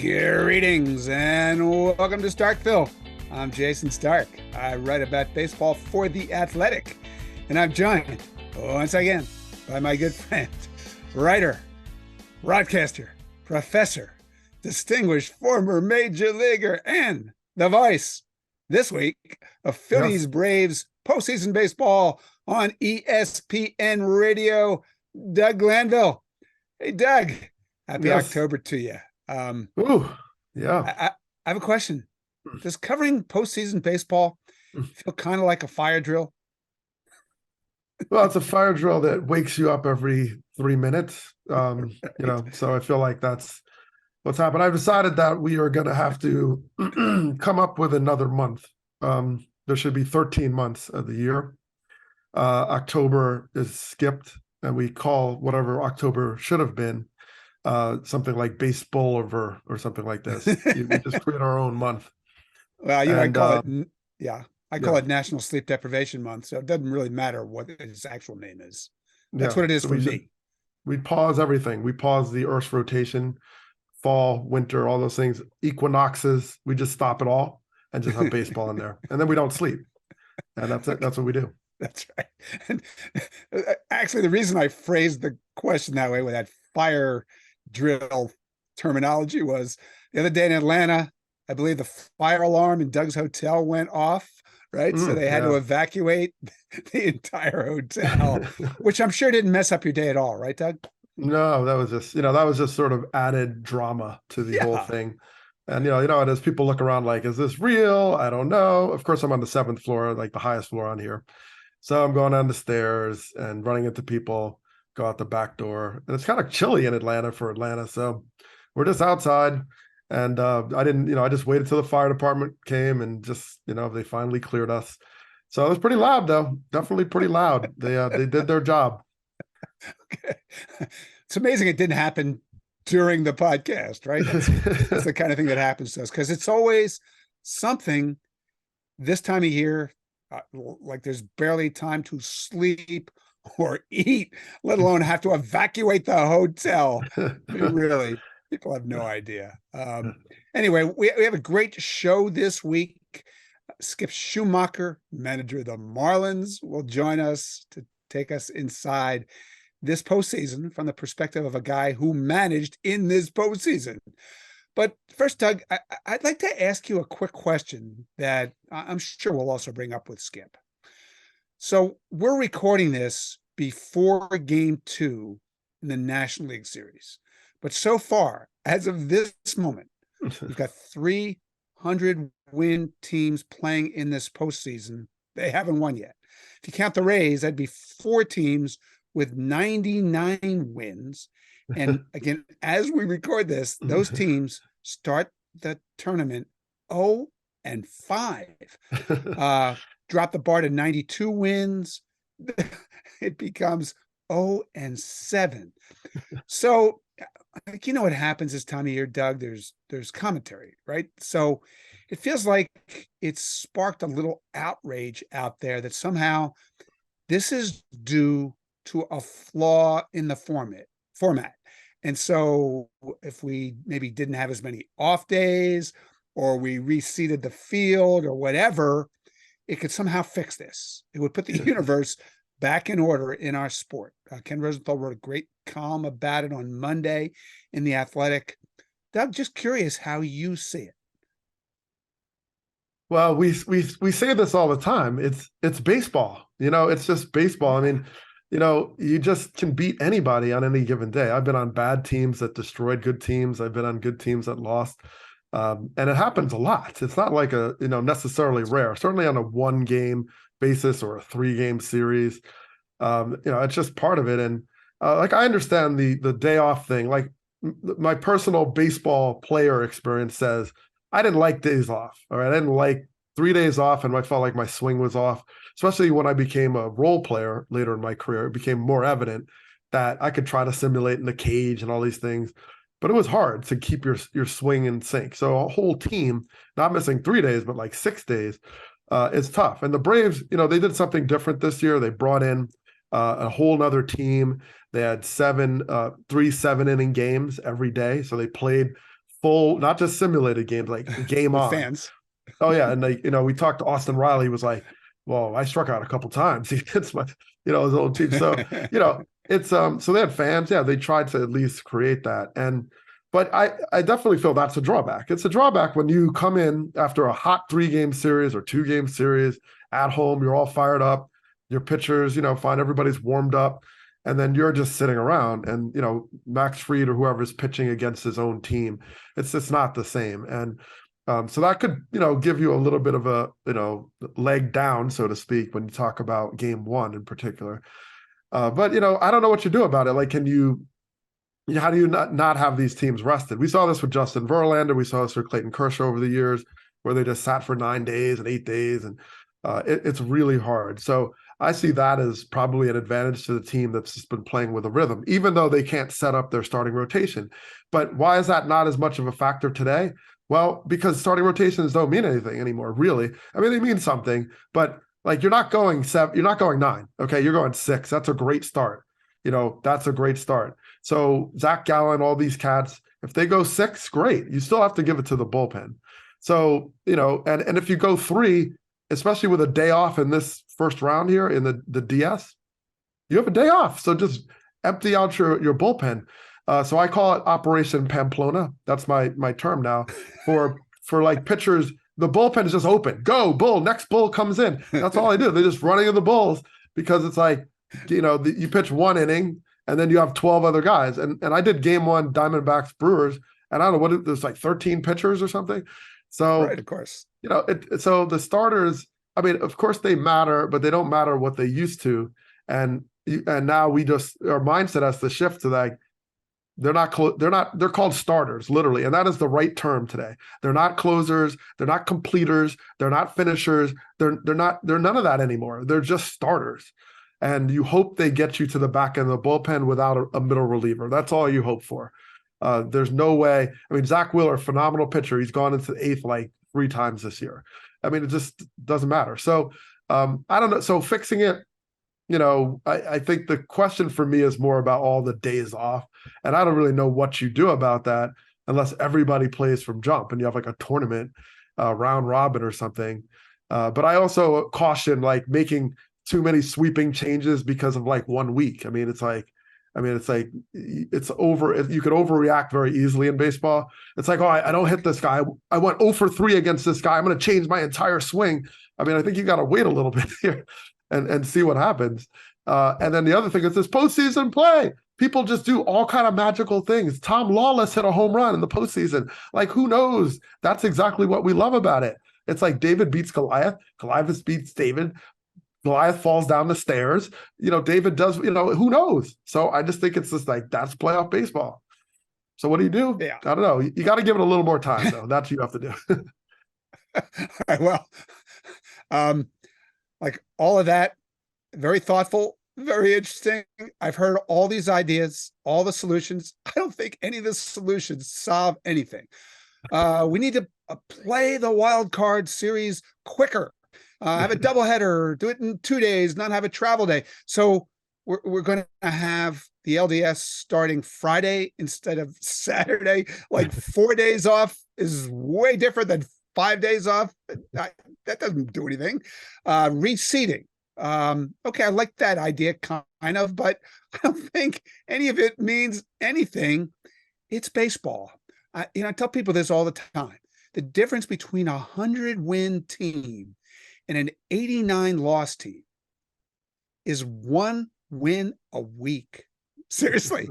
Greetings and welcome to Starkville. I'm Jason Stark. I write about baseball for The Athletic, and I'm joined once again by my good friend, writer, broadcaster, professor, distinguished former major leaguer, and the voice this week of Phillies Braves postseason baseball on ESPN Radio, Doug Glanville. Hey, Doug, happy October to you. I have a question. Does covering postseason baseball feel kind of like a fire drill? Well, it's a fire drill that wakes you up every 3 minutes. So I feel like that's what's happened. I've decided that we are going to have to come up with another month. There should be 13 months of the year. October is skipped, and we call whatever October should have been something like baseball or something like this. We just create our own month. Well, I call it National Sleep Deprivation Month, so it doesn't really matter what its actual name is. That's what it is for me. We pause everything. We pause the Earth's rotation, fall, winter, all those things, equinoxes. We just stop it all and just have baseball in there, and then we don't sleep. And that's it. That's what we do. That's right. And actually, the reason I phrased the question that way with that fire drill terminology was the other day in Atlanta, I believe the fire alarm in Doug's hotel went off, right? So they had to evacuate the entire hotel, which I'm sure didn't mess up your day at all, right, Doug? No, that was just sort of added drama to the whole thing. And as people look around like, is this real? I don't know. Of course, I'm on the 7th floor, like the highest floor on here. So I'm going down the stairs and running into people, go out the back door. And it's kind of chilly in Atlanta for Atlanta. So we're just outside. And I just waited till the fire department came and just, they finally cleared us. So it was pretty loud, though. Definitely pretty loud. They did their job. Okay. It's amazing it didn't happen during the podcast, right? That's the kind of thing that happens to us, because it's always something this time of year, like there's barely time to sleep or eat, let alone have to evacuate the hotel. Really, people have no idea. Anyway, we have a great show this week. Skip Schumaker, manager of the Marlins, will join us to take us inside this postseason from the perspective of a guy who managed in this postseason. But first, Doug, I'd like to ask you a quick question that I'm sure we'll also bring up with Skip. So we're recording this before Game 2 in the National League Series. But so far, as of this moment, we've got 300-win teams playing in this postseason. They haven't won yet. If you count the Rays, that'd be 4 teams with 99 wins. And again, as we record this, those teams start the tournament 0-5. Drop the bar to 92 wins. It becomes 0-7. So, what happens this time of year, Doug? There's commentary, right? So it feels like it's sparked a little outrage out there that somehow this is due to a flaw in the format. And so if we maybe didn't have as many off days, or we reseeded the field or whatever, it could somehow fix this. It would put the universe back in order in our sport. Ken Rosenthal wrote a great column about it on Monday in The Athletic. I'm just curious how you see it. Well, we say this all the time. It's baseball. It's just baseball. I mean, you just can beat anybody on any given day. I've been on bad teams that destroyed good teams. I've been on good teams that lost. And it happens a lot. It's not like necessarily rare, certainly on a 1-game basis or a 3-game series. It's just part of it. And I understand the day off thing. Like my personal baseball player experience says, I didn't like days off. All right. I didn't like 3 days off, and I felt like my swing was off, especially when I became a role player later in my career. It became more evident that I could try to simulate in the cage and all these things, but it was hard to keep your swing in sync. So a whole team, not missing 3 days, but like 6 days, is tough. And the Braves, they did something different this year. They brought in a whole nother team. They had 3 7-inning games every day. So they played full, not just simulated games, like game with on. fans. Oh yeah, and like, we talked to Austin Riley. He was like, "Well, I struck out a couple times against my, his old team." So it's so they had fans. Yeah, they tried to at least create that, but I definitely feel that's a drawback. It's a drawback when you come in after a hot 3-game series or 2-game series at home. You're all fired up. Your pitchers, fine, everybody's warmed up, and then you're just sitting around. And Max Fried or whoever's pitching against his own team, it's just not the same. And so that could, give you a little bit of a, leg down, so to speak, when you talk about game one in particular. But, I don't know what you do about it. Like, how do you not have these teams rested? We saw this with Justin Verlander. We saw this with Clayton Kershaw over the years, where they just sat for 9 days and 8 days. And it's really hard. So I see that as probably an advantage to the team that's just been playing with a rhythm, even though they can't set up their starting rotation. But why is that not as much of a factor today? Well, because starting rotations don't mean anything anymore, really. I mean, they mean something, but like you're not going 9. Okay, you're going 6. That's a great start. That's a great start. So Zach Gallen, all these cats, if they go 6, great. You still have to give it to the bullpen. So, and if you go 3, especially with a day off in this first round here in the DS, you have a day off. So just empty out your bullpen. So I call it Operation Pamplona. That's my term now for like pitchers. The bullpen is just open. Go, bull. Next bull comes in. That's all I do. They're just running in the bulls because it's like, you pitch 1 inning and then you have 12 other guys. And I did game 1 Diamondbacks Brewers, and I don't know there's like 13 pitchers or something. So, right, of course, so the starters, I mean, of course they matter, but they don't matter what they used to. And now our mindset has to shift to that. They're called starters, literally. And that is the right term today. They're not closers. They're not completers. They're not finishers. They're none of that anymore. They're just starters. And you hope they get you to the back end of the bullpen without a middle reliever. That's all you hope for. There's no way. I mean, Zach Wheeler, phenomenal pitcher. He's gone into the 8th like 3 times this year. I mean, it just doesn't matter. So I don't know. So fixing it, I think the question for me is more about all the days off. And I don't really know what you do about that unless everybody plays from jump and you have like a tournament, round robin or something. But I also caution like making too many sweeping changes because of like 1 week. It's over. You could overreact very easily in baseball. It's like, oh, I don't hit this guy. I went 0 for 3 against this guy. I'm going to change my entire swing. I think you got to wait a little bit here and see what happens. And then the other thing is this postseason play. People just do all kind of magical things. Tom Lawless hit a home run in the postseason. Like, who knows? That's exactly what we love about it. It's like David beats Goliath. Goliath beats David. Goliath falls down the stairs. David does, who knows? So I just think it's just like, that's playoff baseball. So what do you do? Yeah. I don't know. You got to give it a little more time, though. That's what you have to do. All right, well, like all of that, very thoughtful, very interesting. I've heard all these ideas, all the solutions. I don't think any of the solutions solve anything. We need to play the wild card series quicker. Have a doubleheader, do it in 2 days, not have a travel day. So we're going to have the LDS starting Friday instead of Saturday. Like 4 days off is way different than 5 days off. That doesn't do anything. Reseeding. Okay, I like that idea kind of, but I don't think any of it means anything. It's baseball. I tell people this all the time. The difference between a 100-win team and an 89-loss team is 1 win a week. Seriously.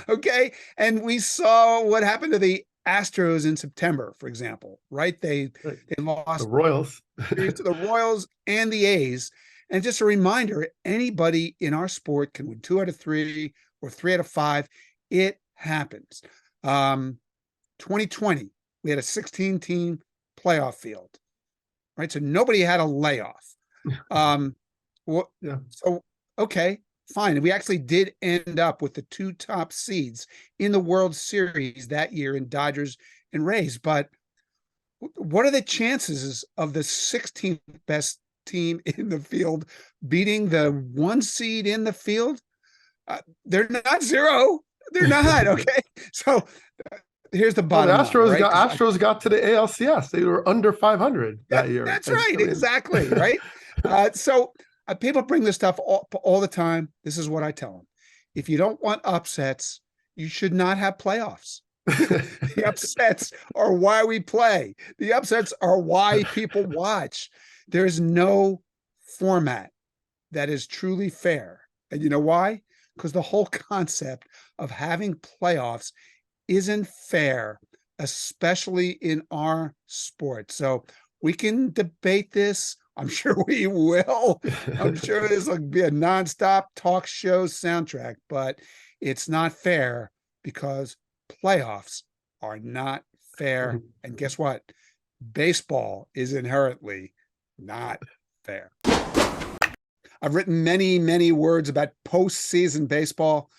Okay. And we saw what happened to the Astros in September, for example, right? They lost the Royals to the Royals and the A's. And just a reminder, anybody in our sport can win 2 out of 3 or 3 out of 5. It happens. 2020, we had a 16-team playoff field, right? So nobody had a layoff. So, okay, fine. We actually did end up with the 2 top seeds in the World Series that year in Dodgers and Rays. But what are the chances of the 16th best team in the field beating the 1 seed in the field? They're not 0. They're not. Okay. So here's the Well, the bottom line, right? Astros got to the ALCS. They were under 500 that year. That's right. Exactly. Right. So people bring this stuff all the time. This is what I tell them. If you don't want upsets, you should not have playoffs. The upsets are why we play. The upsets are why people watch. There's no format that is truly fair. And you know why? Because the whole concept of having playoffs isn't fair, especially in our sport. So we can debate this. I'm sure we will. I'm sure this will be a nonstop talk show soundtrack, but it's not fair because playoffs are not fair. And guess what? Baseball is inherently not fair. I've written many, many words about postseason baseball.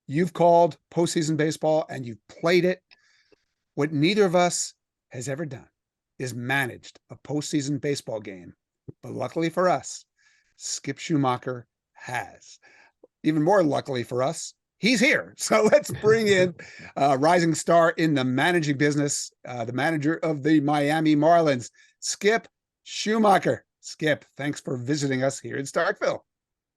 You've called postseason baseball and you've played it. What neither of us has ever done is managed a postseason baseball game. But luckily for us, Skip Schumaker has. Even more luckily for us, he's here. So let's bring in a rising star in the managing business, the manager of the Miami Marlins, Skip Schumaker. Skip, thanks for visiting us here in Starkville.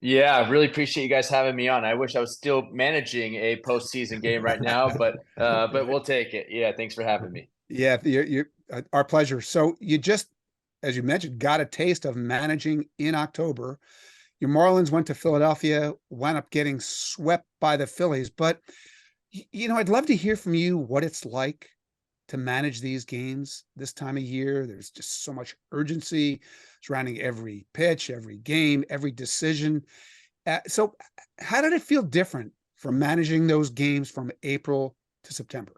Yeah, I really appreciate you guys having me on. I wish I was still managing a postseason game right now, but we'll take it. Yeah, thanks for having me. Yeah, our pleasure. So you just, as you mentioned, got a taste of managing in October. Your Marlins went to Philadelphia, wound up getting swept by the Phillies. But, I'd love to hear from you what it's like to manage these games this time of year. There's just so much urgency surrounding every pitch, every game, every decision. So how did it feel different from managing those games from April to September?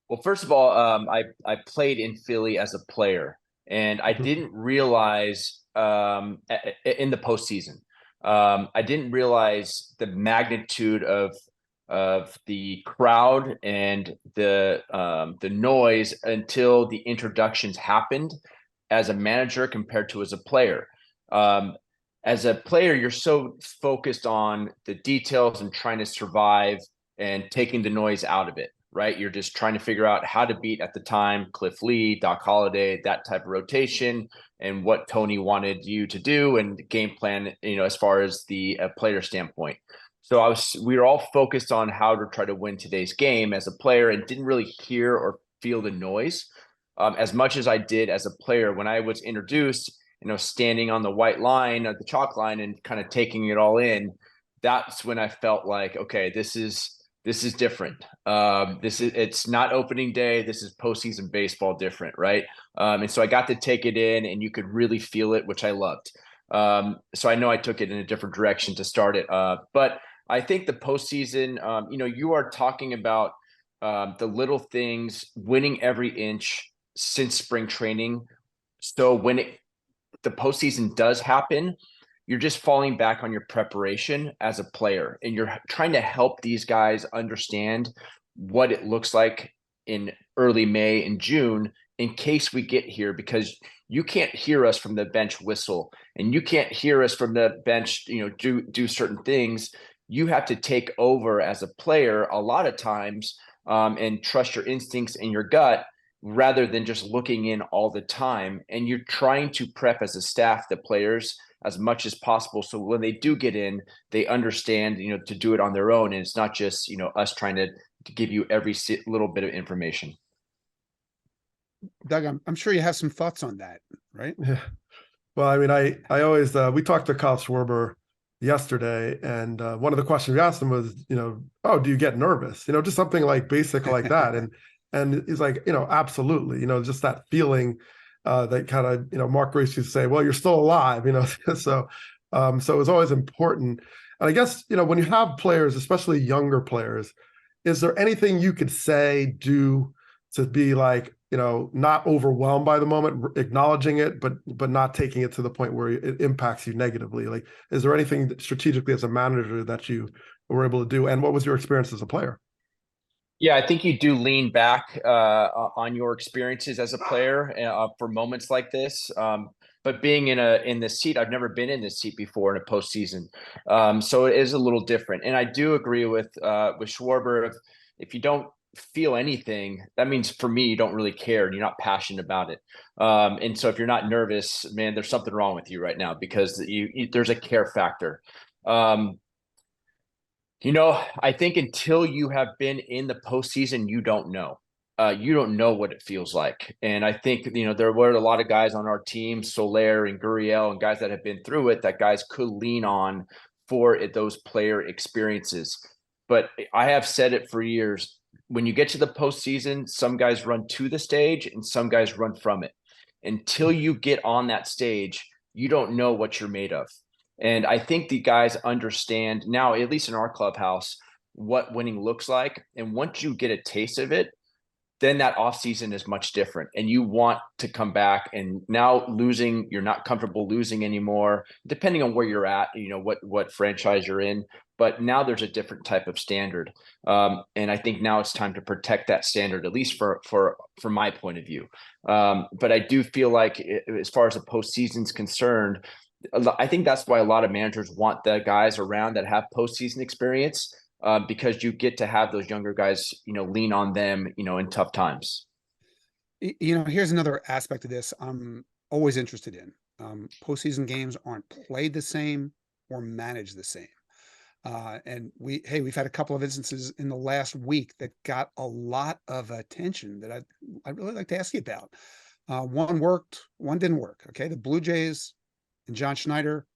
Well, first of all, I played in Philly as a player, and I didn't realize in the postseason, I didn't realize the magnitude of the crowd and the noise until the introductions happened as a manager compared to as a player. As a player, you're so focused on the details and trying to survive and taking the noise out of it, right? You're just trying to figure out how to beat at the time Cliff Lee, Doc Holliday, that type of rotation, and what Tony wanted you to do and the game plan, as far as the player standpoint. So we were all focused on how to try to win today's game as a player and didn't really hear or feel the noise as much as I did as a player when I was introduced, standing on the white line or the chalk line and kind of taking it all in. That's when I felt like, okay, this is different. It's not opening day. This is postseason baseball different, right? And so I got to take it in and you could really feel it, which I loved. So I know I took it in a different direction to start it. But I think the postseason, you are talking about the little things, winning every inch since spring training. So when the postseason does happen, you're just falling back on your preparation as a player, and you're trying to help these guys understand what it looks like in early May and June in case we get here, because you can't hear us from the bench whistle and you can't hear us from the bench, do certain things. You have to take over as a player a lot of times and trust your instincts and your gut rather than just looking in all the time. And you're trying to prep as a staff, the players, as much as possible. So when they do get in, they understand, to do it on their own. And it's not just, us trying to give you every little bit of information. Doug, I'm sure you have some thoughts on that, right? Yeah. Well, I mean, I always, we talked to Kyle Schwarber yesterday, and one of the questions we asked him was, oh, do you get nervous? Just something like basic like that. And he's like, absolutely, just that feeling that kind of, Mark Grace used to say, well, you're still alive, so it was always important. And I guess, when you have players, especially younger players, is there anything you could say, do to be like, not overwhelmed by the moment, acknowledging it, but not taking it to the point where it impacts you negatively? Like, is there anything strategically as a manager that you were able to do? And what was your experience as a player? Yeah, I think you do lean back on your experiences as a player for moments like this. But being in this seat, I've never been in this seat before in a postseason, so it is a little different. And I do agree with Schwarber. If you don't feel anything, that means for me, you don't really care and you're not passionate about it. And so if you're not nervous, man, there's something wrong with you right now, because there's a care factor. I think until you have been in the postseason, you don't know. You don't know what it feels like. And I think, there were a lot of guys on our team, Soler and Gurriel, and guys that have been through it, that guys could lean on for those player experiences. But I have said it for years. When you get to the postseason, some guys run to the stage and some guys run from it. Until you get on that stage, you don't know what you're made of. And I think the guys understand now, at least in our clubhouse, what winning looks like. And once you get a taste of it, then that offseason is much different. And you want to come back, and now losing, you're not comfortable losing anymore, depending on where you're at, what franchise you're in. But now there's a different type of standard. And I think now it's time to protect that standard, at least for my point of view. But I do feel like, as far as the postseason's concerned, I think that's why a lot of managers want the guys around that have postseason experience, because you get to have those younger guys, lean on them, in tough times. Here's another aspect of this I'm always interested in. Postseason games aren't played the same or managed the same. And we've had a couple of instances in the last week that got a lot of attention that I'd really like to ask you about. One worked, one didn't work. Okay. The Blue Jays and John Schneider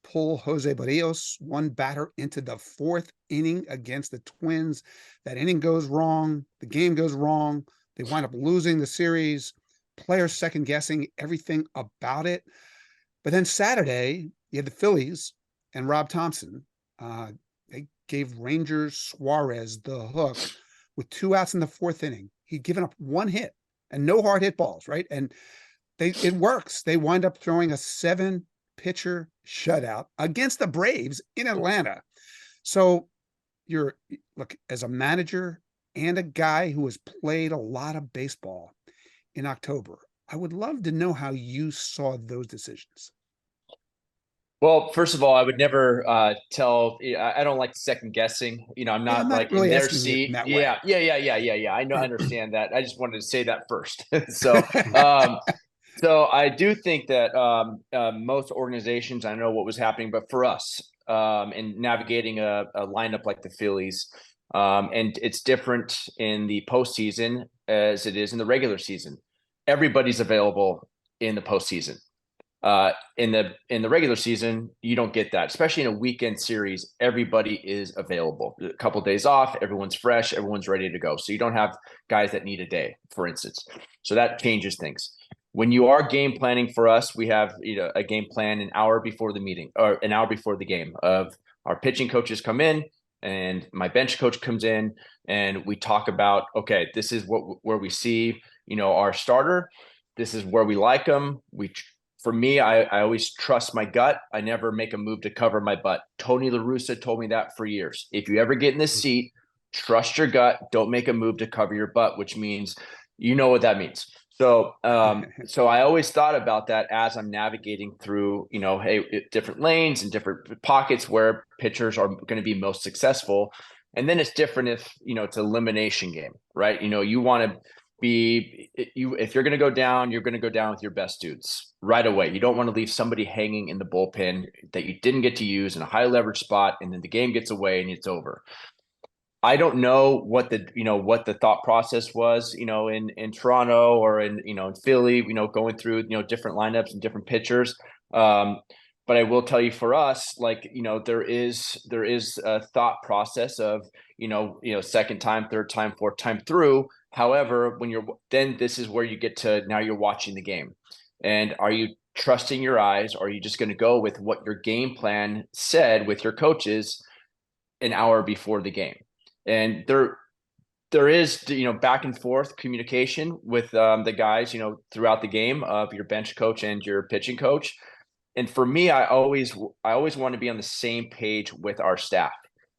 pull Jose Barrios, one batter, into the fourth inning against the Twins. That inning goes wrong. The game goes wrong. They wind up losing the series. Players second guessing everything about it. But then Saturday, you had the Phillies and Rob Thompson. They gave Rangers Suarez the hook with 2 outs in the fourth inning. He'd given up 1 hit and no hard hit balls, right? And it works. They wind up throwing a 7-pitcher shutout against the Braves in Atlanta. So look, as a manager and a guy who has played a lot of baseball in October, I would love to know how you saw those decisions. Well, first of all, I would never tell. I don't like second guessing. I'm not, like really in their seat. Yeah. I know, I understand that. I just wanted to say that first. So, so I do think that most organizations, I know what was happening, but for us, in navigating a lineup like the Phillies, and it's different in the postseason as it is in the regular season. Everybody's available in the postseason. In the regular season, you don't get that, especially in a weekend series. Everybody is available. A couple of days off, everyone's fresh, everyone's ready to go. So you don't have guys that need a day, for instance. So that changes things. When you are game planning, for us, we have a game plan an hour before the meeting, or an hour before the game. Of our pitching coaches come in, and my bench coach comes in, and we talk about, okay, this is where we see our starter. This is where we like them. For me, I always trust my gut. I never make a move to cover my butt. Tony La Russa told me that for years. If you ever get in this seat, trust your gut. Don't make a move to cover your butt, which means what that means. So, so I always thought about that as I'm navigating through, different lanes and different pockets where pitchers are going to be most successful. And then it's different if, it's an elimination game, right? You want to if you're going to go down, you're going to go down with your best dudes right away. You don't want to leave somebody hanging in the bullpen that you didn't get to use in a high leverage spot, and then the game gets away and it's over. I don't know what the thought process was, in Toronto or in Philly, going through, different lineups and different pitchers. But I will tell you, for us, there is a thought process of, second time, third time, fourth time through. However, then this is where you get to, now you're watching the game, and are you trusting your eyes? Or are you just going to go with what your game plan said with your coaches an hour before the game? And there is, back and forth communication with the guys, throughout the game, of your bench coach and your pitching coach. And for me, I always want to be on the same page with our staff.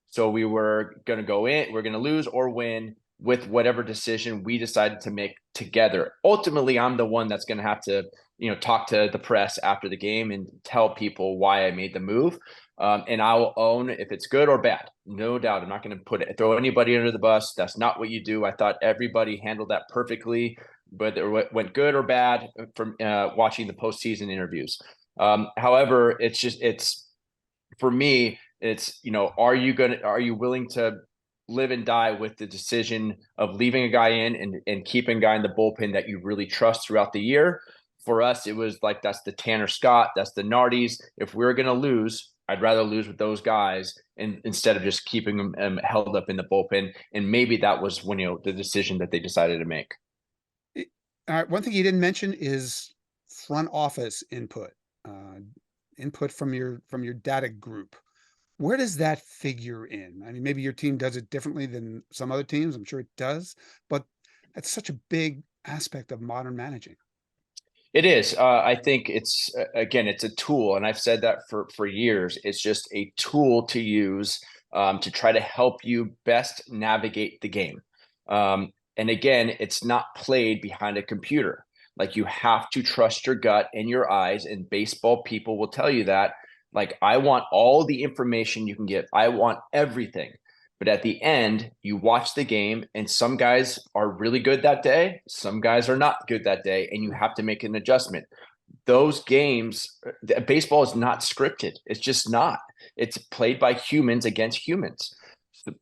So we were going to go in, we're going to lose or win with whatever decision we decided to make together. Ultimately, I'm the one that's going to have to, talk to the press after the game and tell people why I made the move. And I will own if it's good or bad. No doubt. I'm not going to throw anybody under the bus. That's not what you do. I thought everybody handled that perfectly, whether it went good or bad from watching the postseason interviews. However, it's for me, it's, are you willing to live and die with the decision of leaving a guy in and keeping a guy in the bullpen that you really trust throughout the year? For us, it was like, that's the Tanner Scott, that's the Nardis. If we're going to lose, I'd rather lose with those guys instead of just keeping them held up in the bullpen. And maybe that was when, the decision that they decided to make. All right. One thing you didn't mention is front office input, input from your data group. Where does that figure in? I mean, maybe your team does it differently than some other teams. I'm sure it does, but that's such a big aspect of modern managing. It is. I think it's it's a tool, and I've said that for years. It's just a tool to use to try to help you best navigate the game. And again, it's not played behind a computer. Like, you have to trust your gut and your eyes, and baseball people will tell you that. Like, I want all the information you can get. I want everything. But at the end, you watch the game, and some guys are really good that day. Some guys are not good that day, and you have to make an adjustment. Those games, baseball is not scripted. It's just not. It's played by humans against humans.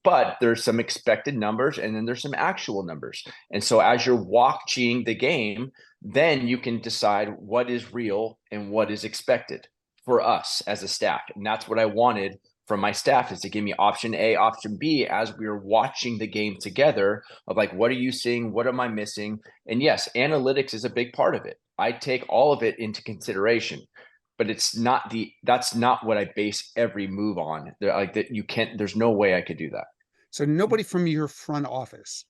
But there's some expected numbers, and then there's some actual numbers. And so as you're watching the game, then you can decide what is real and what is expected for us as a staff. And that's what I wanted from my staff, is to give me option A, option B, as we were watching the game together, of like, what are you seeing? What am I missing? And yes, analytics is a big part of it. I take all of it into consideration, but that's not what I base every move on. There's no way I could do that. So nobody from your front office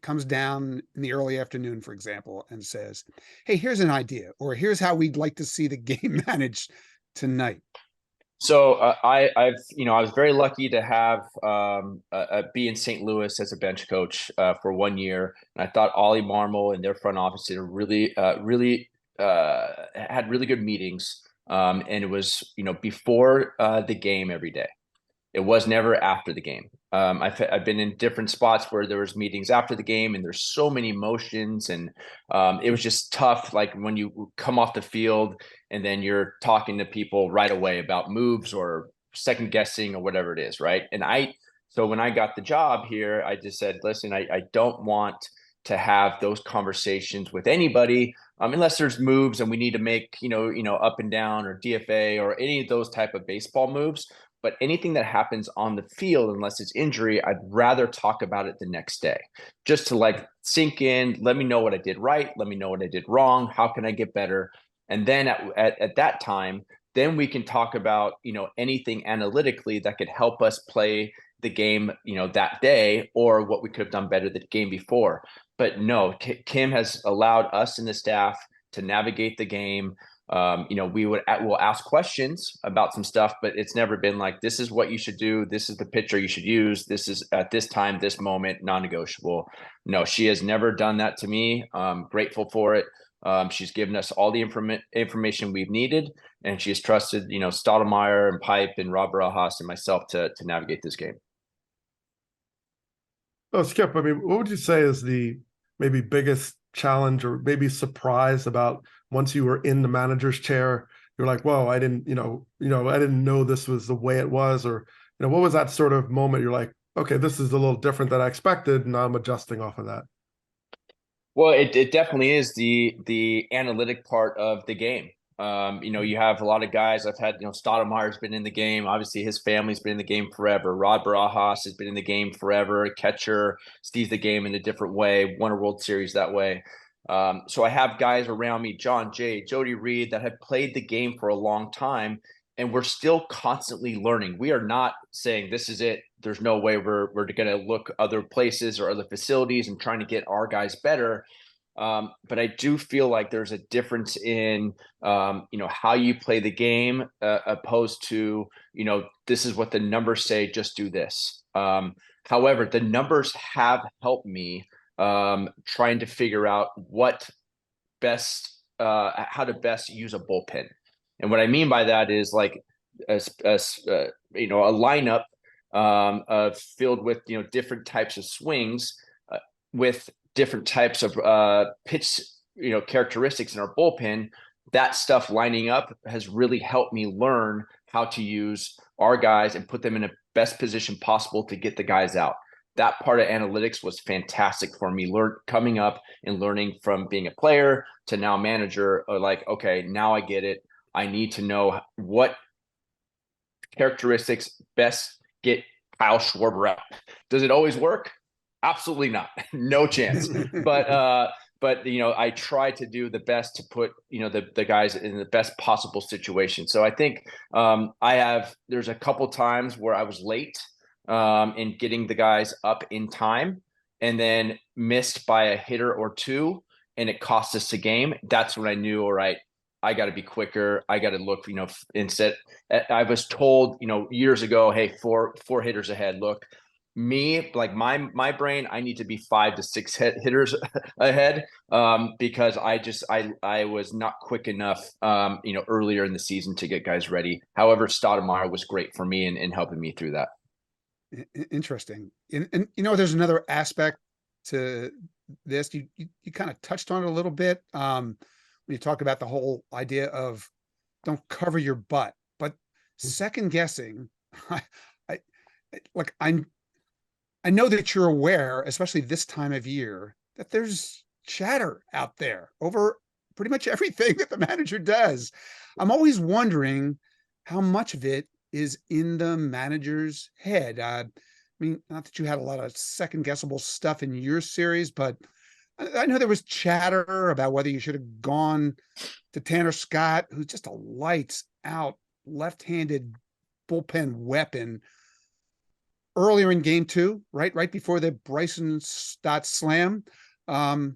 comes down in the early afternoon, for example, and says, "Hey, here's an idea," or "Here's how we'd like to see the game managed tonight." So I was very lucky to have be in St. Louis as a bench coach for 1 year, and I thought Ollie Marmol and their front office did had really good meetings, and it was before the game every day. It was never after the game. I've been in different spots where there was meetings after the game, and there's so many emotions, and it was just tough. Like, when you come off the field and then you're talking to people right away about moves or second guessing or whatever it is, right? So when I got the job here, I just said, listen, I don't want to have those conversations with anybody unless there's moves and we need to make up and down or DFA or any of those type of baseball moves. But anything that happens on the field, unless it's injury, I'd rather talk about it the next day, just to sink in. Let me know what I did right. Let me know what I did wrong. How can I get better? And then at that time, then we can talk about anything analytically that could help us play the game that day, or what we could have done better the game before. But no, Kim has allowed us and the staff to navigate the game. We'll ask questions about some stuff, but it's never been like, this is what you should do. This is the pitcher you should use. This is at this time, this moment, non-negotiable. No, she has never done that to me. I'm grateful for it. She's given us all the information we've needed, and she's trusted, Stottlemyre and Pipe and Rob Barajas and myself to navigate this game. Oh, Skip, I mean, what would you say is the maybe biggest challenge or maybe surprise about once you were in the manager's chair? You're like, whoa, I didn't know this was the way it was, or what was that sort of moment? You're like, okay, this is a little different than I expected, and I'm adjusting off of that. Well, it definitely is the analytic part of the game. You have a lot of guys. I've had, Stottlemyre's been in the game. Obviously, his family's been in the game forever. Rod Barajas has been in the game forever. Catcher sees the game in a different way. Won a World Series that way. So I have guys around me, John Jay, Jody Reed, that have played the game for a long time, and we're still constantly learning. We are not saying this is it. There's no way we're going to look other places or other facilities and trying to get our guys better. But I do feel like there's a difference in, how you play the game opposed to, this is what the numbers say, just do this. However, the numbers have helped me trying to figure out how to best use a bullpen. And what I mean by that is, like, a lineup filled with different types of swings with different types of pitch characteristics in our bullpen. That stuff lining up has really helped me learn how to use our guys and put them in the best position possible to get the guys out. That part of analytics was fantastic for me. Coming up and learning from being a player to now manager, like, okay, now I get it. I need to know what characteristics best get Kyle Schwarber out. Does it always work? Absolutely not. No chance. But I try to do the best to put the guys in the best possible situation. So I think there's a couple times where I was late in getting the guys up in time, and then missed by a hitter or two, and it cost us a game. That's when I knew, all right, I got to be quicker. I got to look, instead. I was told, years ago, hey, four hitters ahead. Look, me, like my brain, I need to be 5 to 6 hitters ahead, because I was not quick enough, earlier in the season to get guys ready. However, Stoudemire was great for me in helping me through that. Interesting. And there's another aspect to this. You kind of touched on it a little bit when you talk about the whole idea of don't cover your butt, but second guessing. I know that you're aware, especially this time of year, that there's chatter out there over pretty much everything that the manager does. I'm always wondering how much of it is in the manager's head. I mean, not that you had a lot of second guessable stuff in your series, but I know there was chatter about whether you should have gone to Tanner Scott, who's just a lights out left-handed bullpen weapon earlier in game 2, right before the Bryson Stott slam. How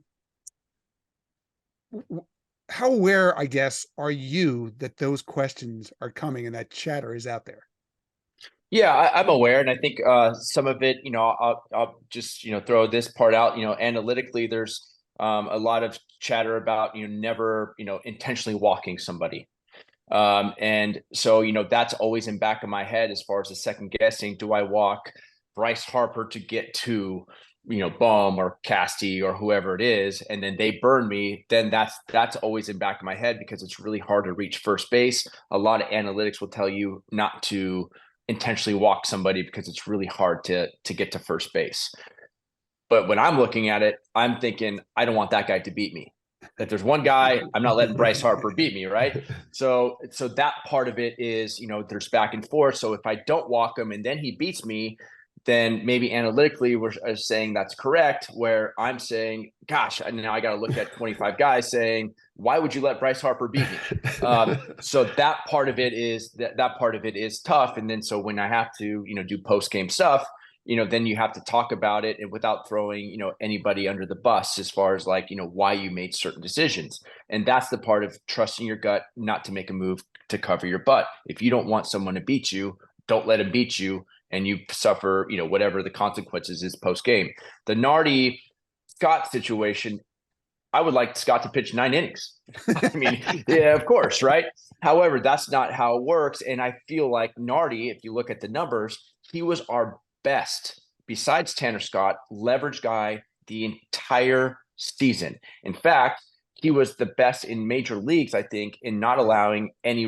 aware, I guess, are you that those questions are coming and that chatter is out there? Yeah, I'm aware, and I think some of it, I'll just throw this part out. Analytically, there's a lot of chatter about never intentionally walking somebody, and so that's always in back of my head as far as the second guessing. Do I walk Bryce Harper to get to Bum or Casty or whoever it is, and then they burn me? Then that's always in back of my head, because it's really hard to reach first base. A lot of analytics will tell you not to intentionally walk somebody because it's really hard to get to first base. But when I'm looking at it, I'm thinking, I don't want that guy to beat me. If there's one guy, I'm not letting Bryce Harper beat me, right? So that part of it is, there's back and forth. So if I don't walk him and then he beats me, then maybe analytically we're saying that's correct, where I'm saying, gosh, now I got to look at 25 guys saying, why would you let Bryce Harper beat me? So that part of it is tough. And then so when I have to, do post-game stuff, then you have to talk about it, and without throwing, anybody under the bus as far as like, why you made certain decisions. And that's the part of trusting your gut not to make a move to cover your butt. If you don't want someone to beat you, don't let him beat you, and you suffer, whatever the consequences is post game. The Nardi Scott situation, I would like Scott to pitch 9 innings. I mean, yeah, of course, right? However, that's not how it works. And I feel like Nardi, if you look at the numbers, he was our best, besides Tanner Scott, leverage guy the entire season. In fact, he was the best in major leagues, I think, in not allowing any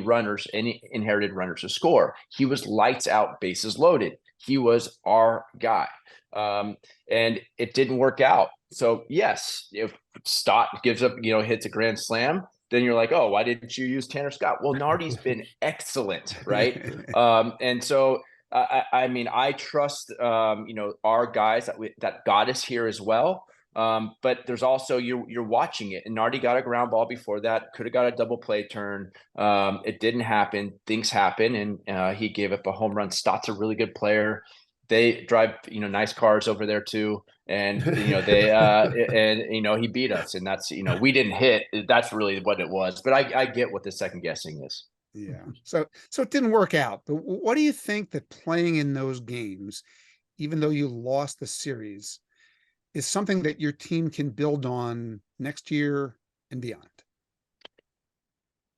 inherited runners to score. He was lights out, bases loaded. He was our guy. And it didn't work out. So yes, if Stott gives up, hits a grand slam, then you're like, oh, why didn't you use Tanner Scott? Well, Nardi's been excellent, right? And so I mean, I trust our guys that got us here as well. But there's also you're watching it, and Nardi got a ground ball before that, could have got a double play turn. It didn't happen. Things happen, and he gave up a home run. Stott's a really good player. They drive nice cars over there too, and they and he beat us, and that's we didn't hit. That's really what it was. But I get what the second guessing is. Yeah. So it didn't work out. But what do you think that playing in those games, even though you lost the series, is something that your team can build on next year and beyond?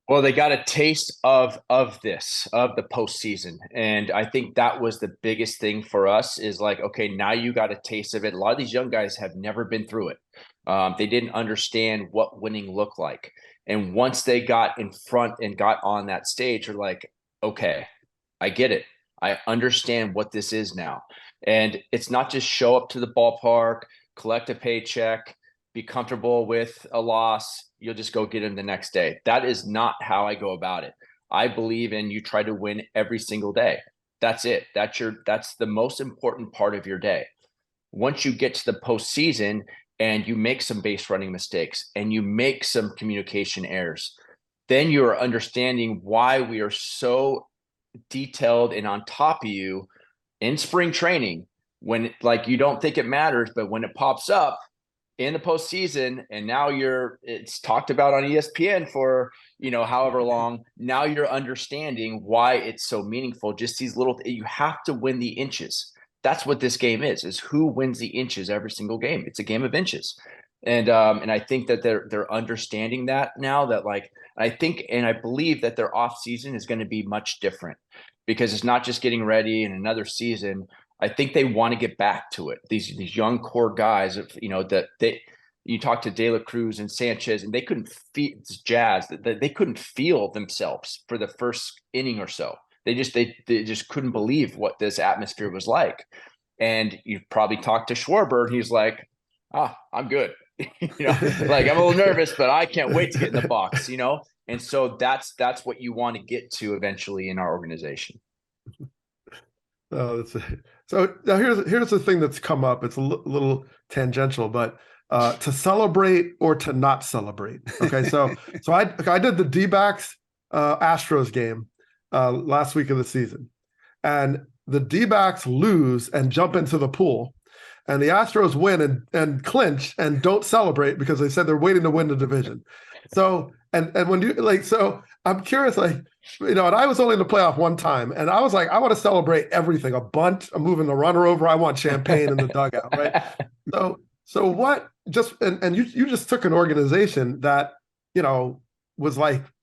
Well, they got a taste of the postseason, and I think that was the biggest thing for us. Is like, okay, now you got a taste of it. A lot of these young guys have never been through it. They didn't understand what winning looked like, and once they got in front and got on that stage, they're like, okay, I get it. I understand what this is now, and it's not just show up to the ballpark, collect a paycheck, be comfortable with a loss, you'll just go get him the next day. That is not how I go about it. I believe in you try to win every single day. That's it. That's the most important part of your day. Once you get to the postseason and you make some base running mistakes and you make some communication errors, then you are understanding why we are so detailed and on top of you in spring training when like you don't think it matters, but when it pops up in the postseason, and now it's talked about on ESPN for, however long, now you're understanding why it's so meaningful. Just these you have to win the inches. That's what this game is who wins the inches every single game. It's a game of inches. And I think that they're understanding that now that I think, and I believe that their off season is going to be much different because it's not just getting ready in another season. I think they want to get back to it. These young core guys, that you talk to De La Cruz and Sanchez, and they couldn't feel Jazz. They couldn't feel themselves for the first inning or so. They just couldn't believe what this atmosphere was like. And you probably talked to Schwarber, and he's like, I'm good. Like I'm a little nervous, but I can't wait to get in the box. And so that's what you want to get to eventually in our organization. Oh, so now here's the thing that's come up. It's a little tangential, but to celebrate or to not celebrate. Okay, so I did the D-backs Astros game last week of the season, and the D-backs lose and jump into the pool, and the Astros win and clinch and don't celebrate because they said they're waiting to win the division. So and when you so I'm curious, and I was only in the playoff one time, and I was like, I want to celebrate everything. A bunt, I'm moving the runner over. I want champagne in the dugout, right? So what? And you just took an organization that was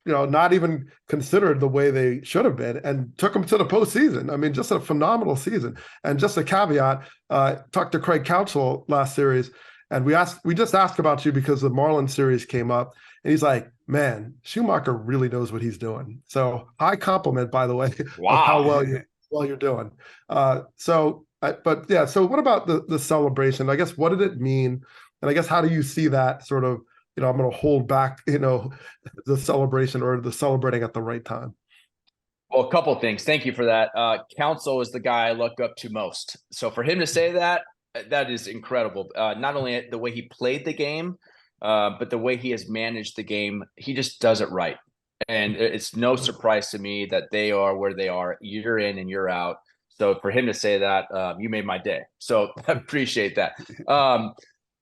not even considered the way they should have been, and took them to the postseason. I mean, just a phenomenal season. And just a caveat, talked to Craig Counsell last series, and we just asked about you because the Marlins series came up, and he's like, man, Schumaker really knows what he's doing. So high compliment, by the way, wow. of how well you're doing. So what about the celebration? I guess, what did it mean? And I guess, how do you see that sort of, I'm going to hold back, the celebration or the celebrating at the right time? Well, a couple of things. Thank you for that. Counsell is the guy I look up to most. So for him to say that is incredible. Not only the way he played the game, but the way he has managed the game, he just does it right. And it's no surprise to me that they are where they are year in and year out. So for him to say that, you made my day. So I appreciate that.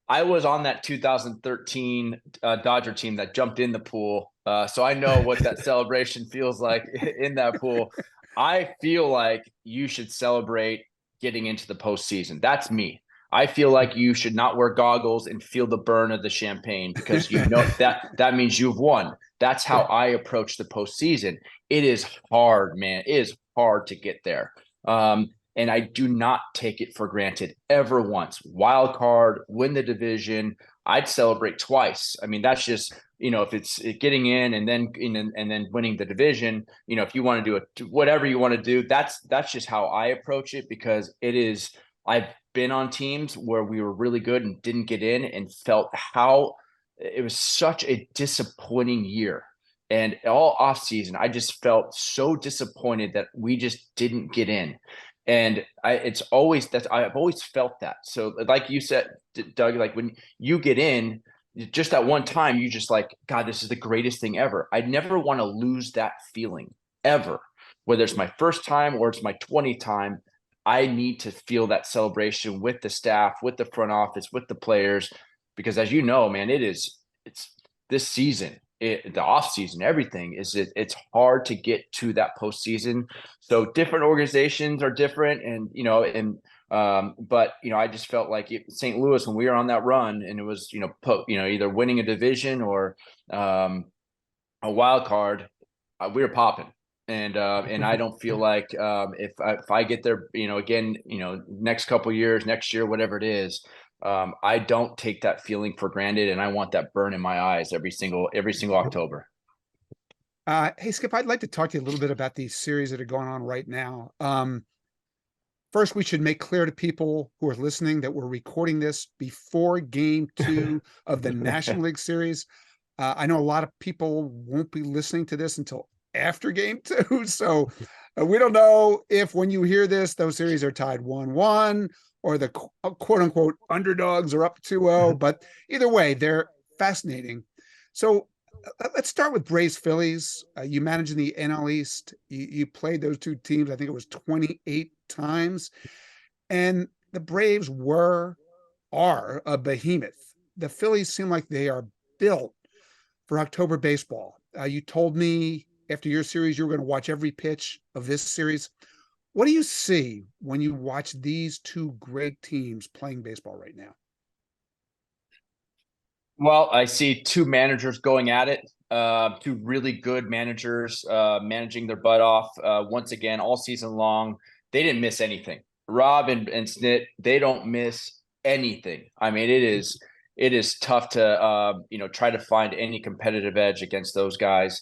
I was on that 2013 Dodger team that jumped in the pool. So I know what that celebration feels like in that pool. I feel like you should celebrate getting into the postseason. That's me. I feel like you should not wear goggles and feel the burn of the champagne because that means you've won. That's how I approach the postseason. It is hard, man. It is hard to get there. And I do not take it for granted ever once. Wild card, win the division, I'd celebrate twice. I mean, that's just, if it's getting in and then winning the division, if you want to do it, whatever you want to do, that's just how I approach it, because I've been on teams where we were really good and didn't get in and felt how it was such a disappointing year. And all off season, I just felt so disappointed that we just didn't get in. And I've always felt that. So like you said, Doug, like when you get in, just that one time, you just like, God, this is the greatest thing ever. I never want to lose that feeling ever, whether it's my first time or it's my 20th time. I need to feel that celebration with the staff, with the front office, with the players, because as you know, man, it's this season, the off season, everything it's hard to get to that postseason. So different organizations are different, and but I just felt like St. Louis, when we were on that run, and it was either winning a division or a wild card, we were popping. And I don't feel like if I get there, again, next couple years, next year, whatever it is, I don't take that feeling for granted, and I want that burn in my eyes every single October. Hey, Skip, I'd like to talk to you a little bit about these series that are going on right now. First, we should make clear to people who are listening that we're recording this before Game 2 of the National League Series. I know a lot of people won't be listening to this until after Game 2, so we don't know if when you hear this, those series are tied 1-1 or the quote-unquote underdogs are up 2-0, but either way, they're fascinating. So let's start with Braves Phillies. You managed in the NL East. You played those two teams, I think it was 28 times. And the Braves are a behemoth. The Phillies seem like they are built for October baseball. You told me after your series you were going to watch every pitch of this series. What do you see when you watch these two great teams playing baseball right now? Well, I see two managers going at it. Two really good managers managing their butt off once again all season long. They didn't miss anything. Rob and Snit, they don't miss anything. I mean, it is tough to try to find any competitive edge against those guys.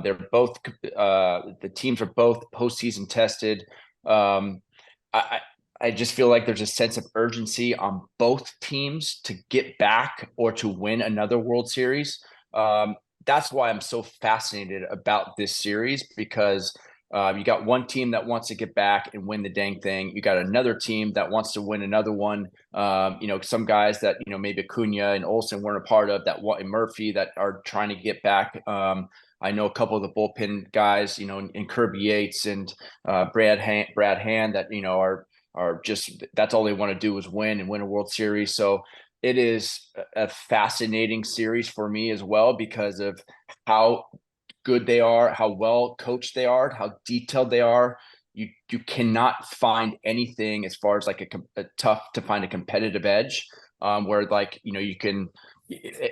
They're both the teams are both postseason tested. I, I just feel like there's a sense of urgency on both teams to get back or to win another World Series. That's why I'm so fascinated about this series, because you got one team that wants to get back and win the dang thing. You got another team that wants to win another one. Some guys that, maybe Acuna and Olsen weren't a part of that, and Murphy, that are trying to get back. I know a couple of the bullpen guys, in Kirby Yates and Brad Hand that, are just, that's all they want to do is win and win a World Series. So it is a fascinating series for me as well, because of how good they are, how well coached they are, how detailed they are. You cannot find anything as far as like a tough to find a competitive edge, where you can,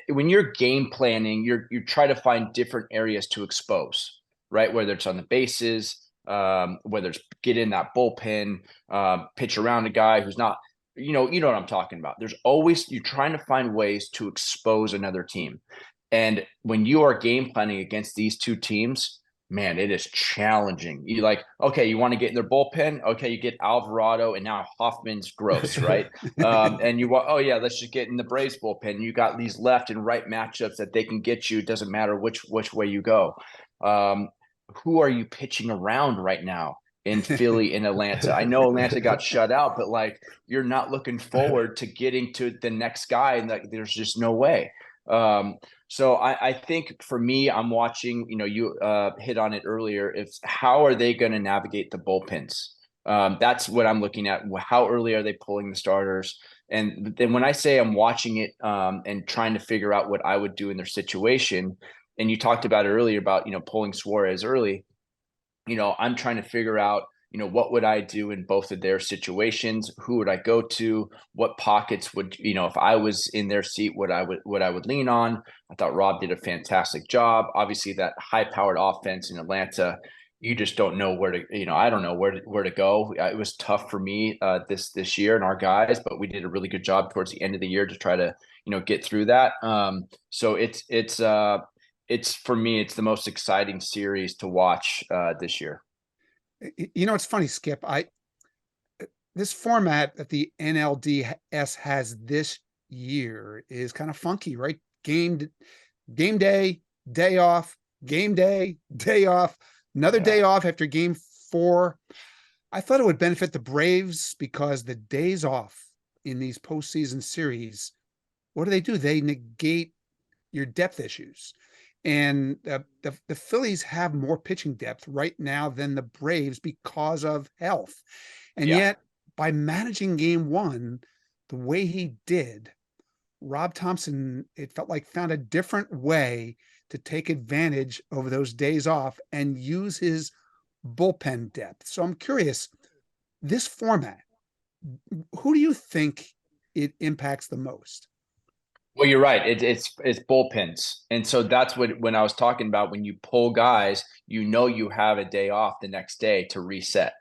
when you're game planning, you try to find different areas to expose, right? Whether it's on the bases, whether it's get in that bullpen, pitch around a guy who's not, you know what I'm talking about. There's always, you're trying to find ways to expose another team. And when you are game planning against these two teams, man, it is challenging. You okay, you want to get in their bullpen. Okay, you get Alvarado, and now Hoffman's gross, right? And you want, oh yeah, let's just get in the Braves bullpen. You got these left and right matchups that they can get you. It doesn't matter which way you go. Who are you pitching around right now in Philly and Atlanta? I know Atlanta got shut out, but you're not looking forward to getting to the next guy, and there's just no way. So I think for me, I'm watching, you hit on it earlier. It's how are they going to navigate the bullpens? That's what I'm looking at. How early are they pulling the starters? And then when I say I'm watching it and trying to figure out what I would do in their situation, and you talked about it earlier about, pulling Suarez early, I'm trying to figure out, what would I do in both of their situations? Who would I go to? What pockets would, if I was in their seat, what I would lean on? I thought Rob did a fantastic job. Obviously, that high-powered offense in Atlanta, you just don't know where to, I don't know where to go. It was tough for me this year and our guys, but we did a really good job towards the end of the year to try to, get through that. So it's for me, it's the most exciting series to watch this year. It's funny, Skip. This format that the NLDS has this year is kind of funky, right? Game day, day off, game day off, another day off after game 4. I thought it would benefit the Braves because the days off in these postseason series, what do? They negate your depth issues. And the Phillies have more pitching depth right now than the Braves because of health. And yet, by managing game 1 the way he did, Rob Thompson, it felt like, found a different way to take advantage over those days off and use his bullpen depth. So I'm curious, this format, who do you think it impacts the most? Well, you're right. It's bullpens, and so that's what when I was talking about when you pull guys, you have a day off the next day to reset.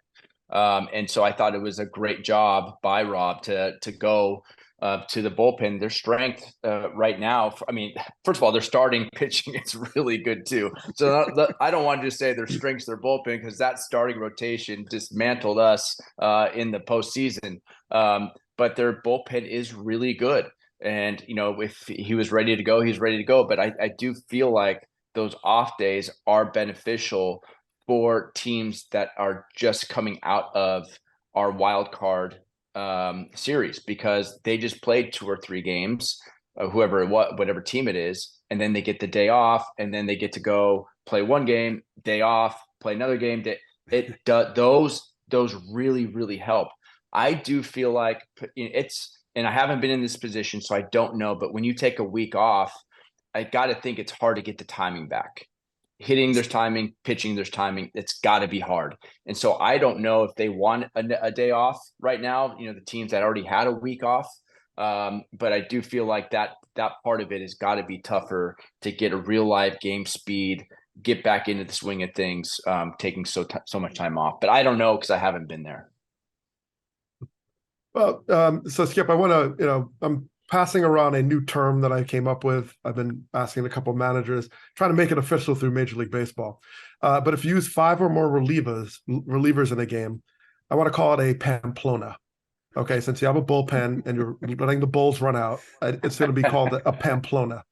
And so I thought it was a great job by Rob to go to the bullpen. Their strength right now, I mean, first of all, their starting pitching is really good too. So I don't want to just say their strengths, their bullpen, because that starting rotation dismantled us in the postseason. But their bullpen is really good. And, if he was ready to go, he's ready to go. But I do feel like those off days are beneficial for teams that are just coming out of our wild card series, because they just played 2 or 3 games, whatever team it is, and then they get the day off, and then they get to go play 1 game, day off, play another game. Those really, really help. I do feel like and I haven't been in this position, so I don't know, but when you take a week off, I got to think it's hard to get the timing back. Hitting, there's timing. Pitching, there's timing. It's got to be hard. And so I don't know if they want a day off right now, the teams that already had a week off. But I do feel like that part of it has got to be tougher to get a real live game speed, get back into the swing of things, taking so much time off. But I don't know, because I haven't been there. Well, so Skip, I want to, I'm passing around a new term that I came up with. I've been asking a couple of managers, trying to make it official through Major League Baseball. But if you use 5 or more relievers in a game, I want to call it a Pamplona. Okay, since you have a bullpen and you're letting the Bulls run out, it's going to be called a Pamplona.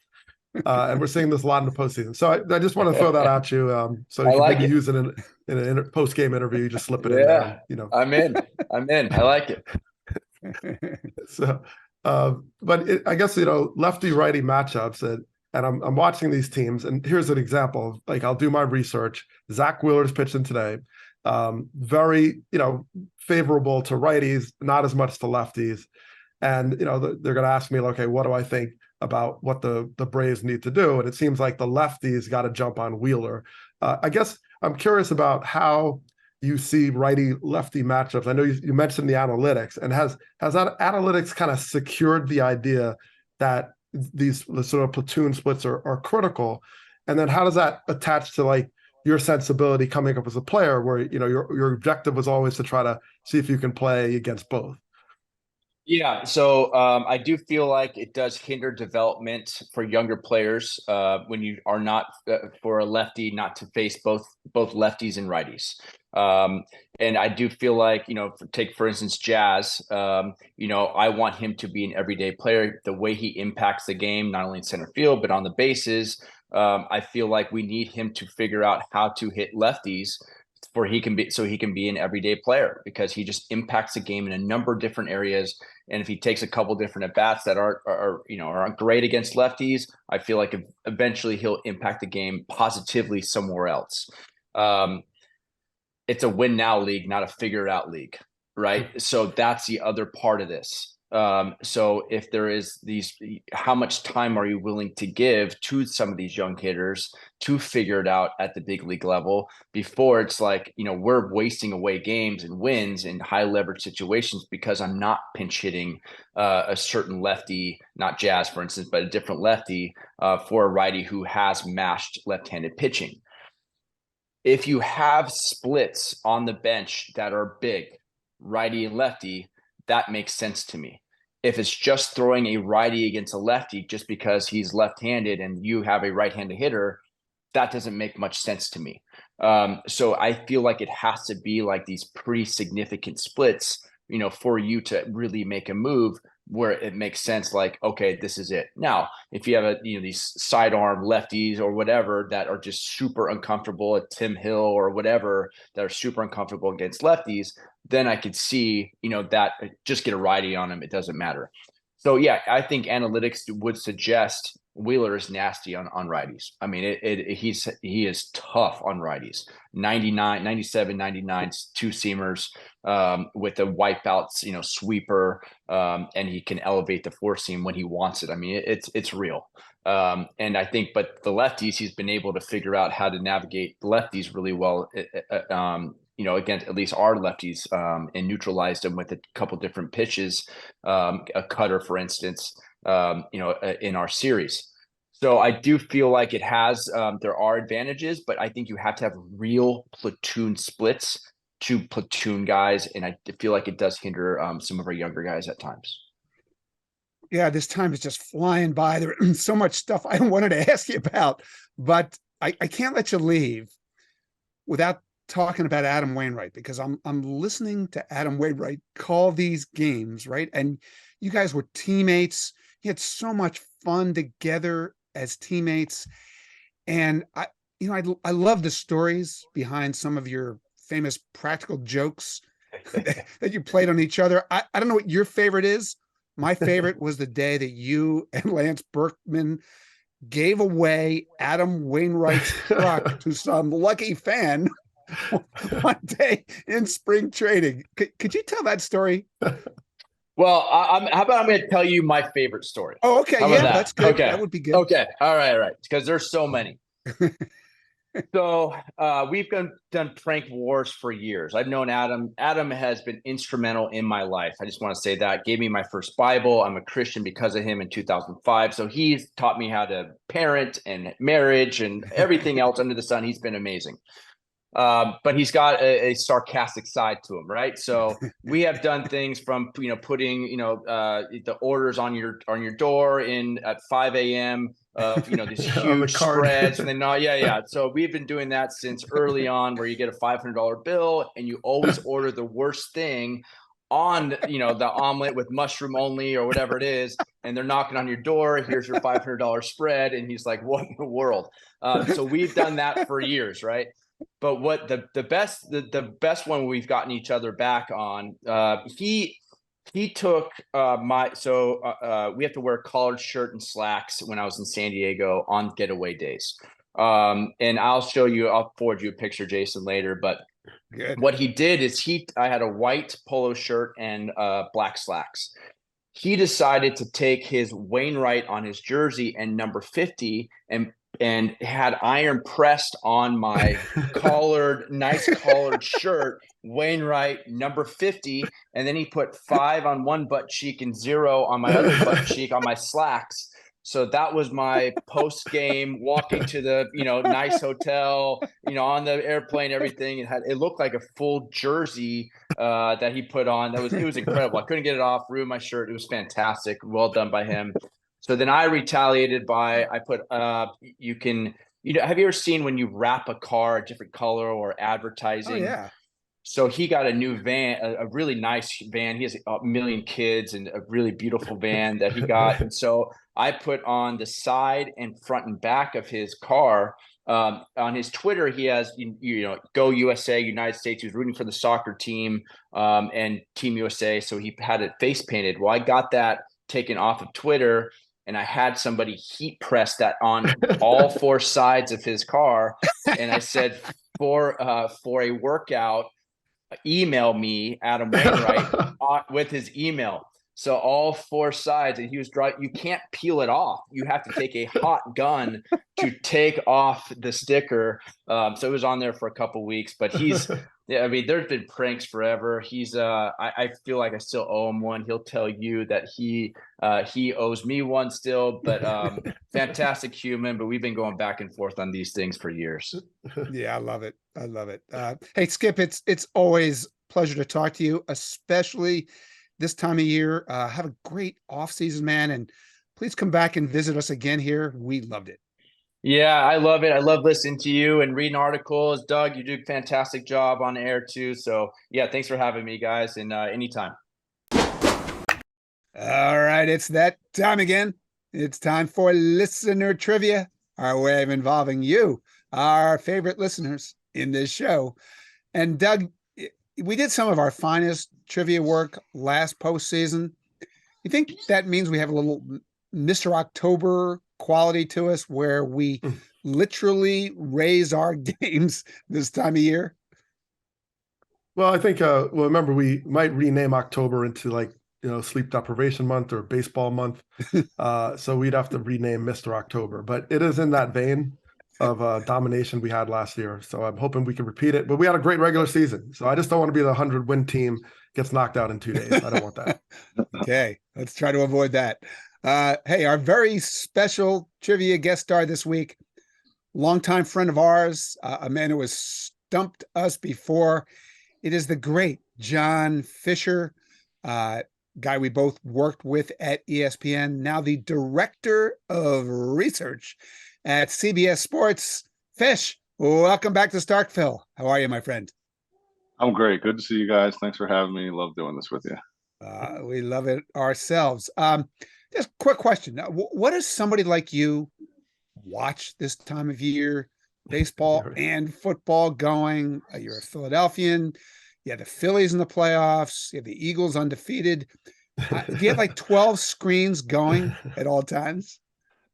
And we're seeing this a lot in the postseason. So I just want to throw that at you. So you can maybe use it in a post-game interview. You just slip it in there. I'm in. I like it. So, but I guess, lefty righty matchups, and I'm watching these teams, and here's an example. Like, I'll do my research. Zach Wheeler's pitching today. Very, favorable to righties, not as much to lefties. And, they're going to ask me, okay, what do I think about what the Braves need to do? And it seems like the lefties got to jump on Wheeler. I guess I'm curious about how you see righty-lefty matchups. I know you mentioned the analytics, and has that analytics kind of secured the idea that these sort of platoon splits are critical? And then how does that attach to like your sensibility coming up as a player, where your objective was always to try to see if you can play against both? Yeah, so I do feel like it does hinder development for younger players when you are not for a lefty not to face both lefties and righties. And I do feel like, take for instance Jazz. I want him to be an everyday player. The way he impacts the game, not only in center field but on the bases. I feel like we need him to figure out how to hit lefties he can be an everyday player, because he just impacts the game in a number of different areas. And if he takes a couple different at bats that aren't great against lefties, I feel like eventually he'll impact the game positively somewhere else. It's a win now league, not a figure it out league, right? So that's the other part of this. So if there is how much time are you willing to give to some of these young hitters to figure it out at the big league level before it's like, we're wasting away games and wins in high leverage situations because I'm not pinch hitting a certain lefty, not Jazz, for instance, but a different lefty for a righty who has mashed left-handed pitching. If you have splits on the bench that are big, righty and lefty, that makes sense to me. If it's just throwing a righty against a lefty just because he's left-handed and you have a right-handed hitter, that doesn't make much sense to me. So I feel like it has to be like these pretty significant splits, for you to really make a move where it makes sense. Like, okay, this is it. Now, if you have these sidearm lefties or whatever that are just super uncomfortable at Tim Hill or whatever, that are super uncomfortable against lefties, then I could see, that just get a righty on him. It doesn't matter. So yeah, I think analytics would suggest Wheeler is nasty on righties. I mean, he is tough on righties. 99, 97, 99, 2-seamers with a wipeouts, sweeper, and he can elevate the 4-seam when he wants it. I mean, it's real. And I think, but the lefties, he's been able to figure out how to navigate lefties really well. Against at least our lefties, and neutralized them with a couple different pitches, a cutter, for instance. in our series. So I do feel like it has, there are advantages, but I think you have to have real platoon splits to platoon guys. And I feel like it does hinder some of our younger guys at times. Yeah, this time is just flying by. There's so much stuff I wanted to ask you about, but I can't let you leave without talking about Adam Wainwright, because I'm listening to Adam Wainwright call these games, right? And you guys were teammates. You had so much fun together as teammates. And I love the stories behind some of your famous practical jokes that you played on each other. I don't know what your favorite is. My favorite was the day that you and Lance Berkman gave away Adam Wainwright's truck to some lucky fan one day in spring training. Could you tell that story? Well, how about I'm going to tell you my favorite story? Oh, okay. How Yeah, about that? that's good. Okay. That would be good. Okay. All right. Because there's so many. So we've done prank wars for years. I've known Adam. Adam has been instrumental in my life. I just want to say that. Gave me my first Bible. I'm a Christian because of him in 2005. So he's taught me how to parent and marriage and everything else under the sun. He's been amazing. But he's got a sarcastic side to him, right? So we have done things from putting the orders on your door in at 5 a.m. of these huge spreads, and then So we've been doing that since early on, where you get a $500 bill and you always order the worst thing on the omelet with mushroom only or whatever it is, and they're knocking on your door. Here's your $500 spread, and he's like, "What in the world?" So we've done that for years, right? But what the best one we've gotten each other back on, he took we have to wear a collared shirt and slacks when I was in San Diego on getaway days. And I'll forward you a picture, Jason, later. But Good. What he did is I had a white polo shirt and black slacks. He decided to take his Wainwright on his jersey and number 50 and had iron pressed on my nice collared shirt, Wainwright number 50. And then he put 5 on one butt cheek and 0 on my other butt cheek on my slacks. So that was my post game walking to the, nice hotel, on the airplane, everything. It looked like a full jersey that he put on. It was incredible. I couldn't get it off, ruined my shirt. It was fantastic. Well done by him. So then I retaliated I put, have you ever seen when you wrap a car a different color or advertising? Oh, yeah. So he got a new van, a really nice van. He has a million kids and a really beautiful van that he got. And so I put on the side and front and back of his car. On his Twitter, he has, Go USA, United States. He was rooting for the soccer team and Team USA. So he had it face painted. Well, I got that taken off of Twitter, and I had somebody heat press that on all 4 sides of his car. And I said, for a workout, email me, Adam Wainwright, with his email. So all 4 sides, and he was dry. You can't peel it off. You have to take a hot gun to take off the sticker. So it was on there for a couple of weeks, but there's been pranks forever. I feel like I still owe him one. He'll tell you that he owes me one still, but fantastic human. But we've been going back and forth on these things for years. Yeah, I love it. I love it. Hey, Skip, it's always a pleasure to talk to you, especially this time of year. Have a great off season, man. And please come back and visit us again here. We loved it. Yeah, I love it. I love listening to you and reading articles. Doug, you do a fantastic job on air too. So yeah, thanks for having me, guys. And anytime. All right. It's that time again. It's time for listener trivia, our way of involving you, our favorite listeners in this show. And Doug, we did some of our finest trivia work last postseason. You think that means we have a little Mr. October quality to us, where we literally raise our games this time of year? Well, I think, remember, we might rename October into sleep deprivation month or baseball month. So we'd have to rename Mr. October, but it is in that vein of domination we had last year. So I'm hoping we can repeat it, but we had a great regular season. So I just don't want to be the 100-win team gets knocked out in 2 days. I don't want that. Okay, let's try to avoid that. Hey, our very special trivia guest star this week, longtime friend of ours, a man who has stumped us before. It is the great John Fisher, guy we both worked with at ESPN, now the director of research at CBS Sports. Fish, welcome back to Starkville. How are you, my friend? I'm great. Good to see you guys. Thanks for having me. Love doing this with you. We love it ourselves. Just quick question. What does somebody like you watch this time of year? Baseball and football going. You're a Philadelphian. You have the Phillies in the playoffs. You have the Eagles undefeated. Do you have like 12 screens going at all times?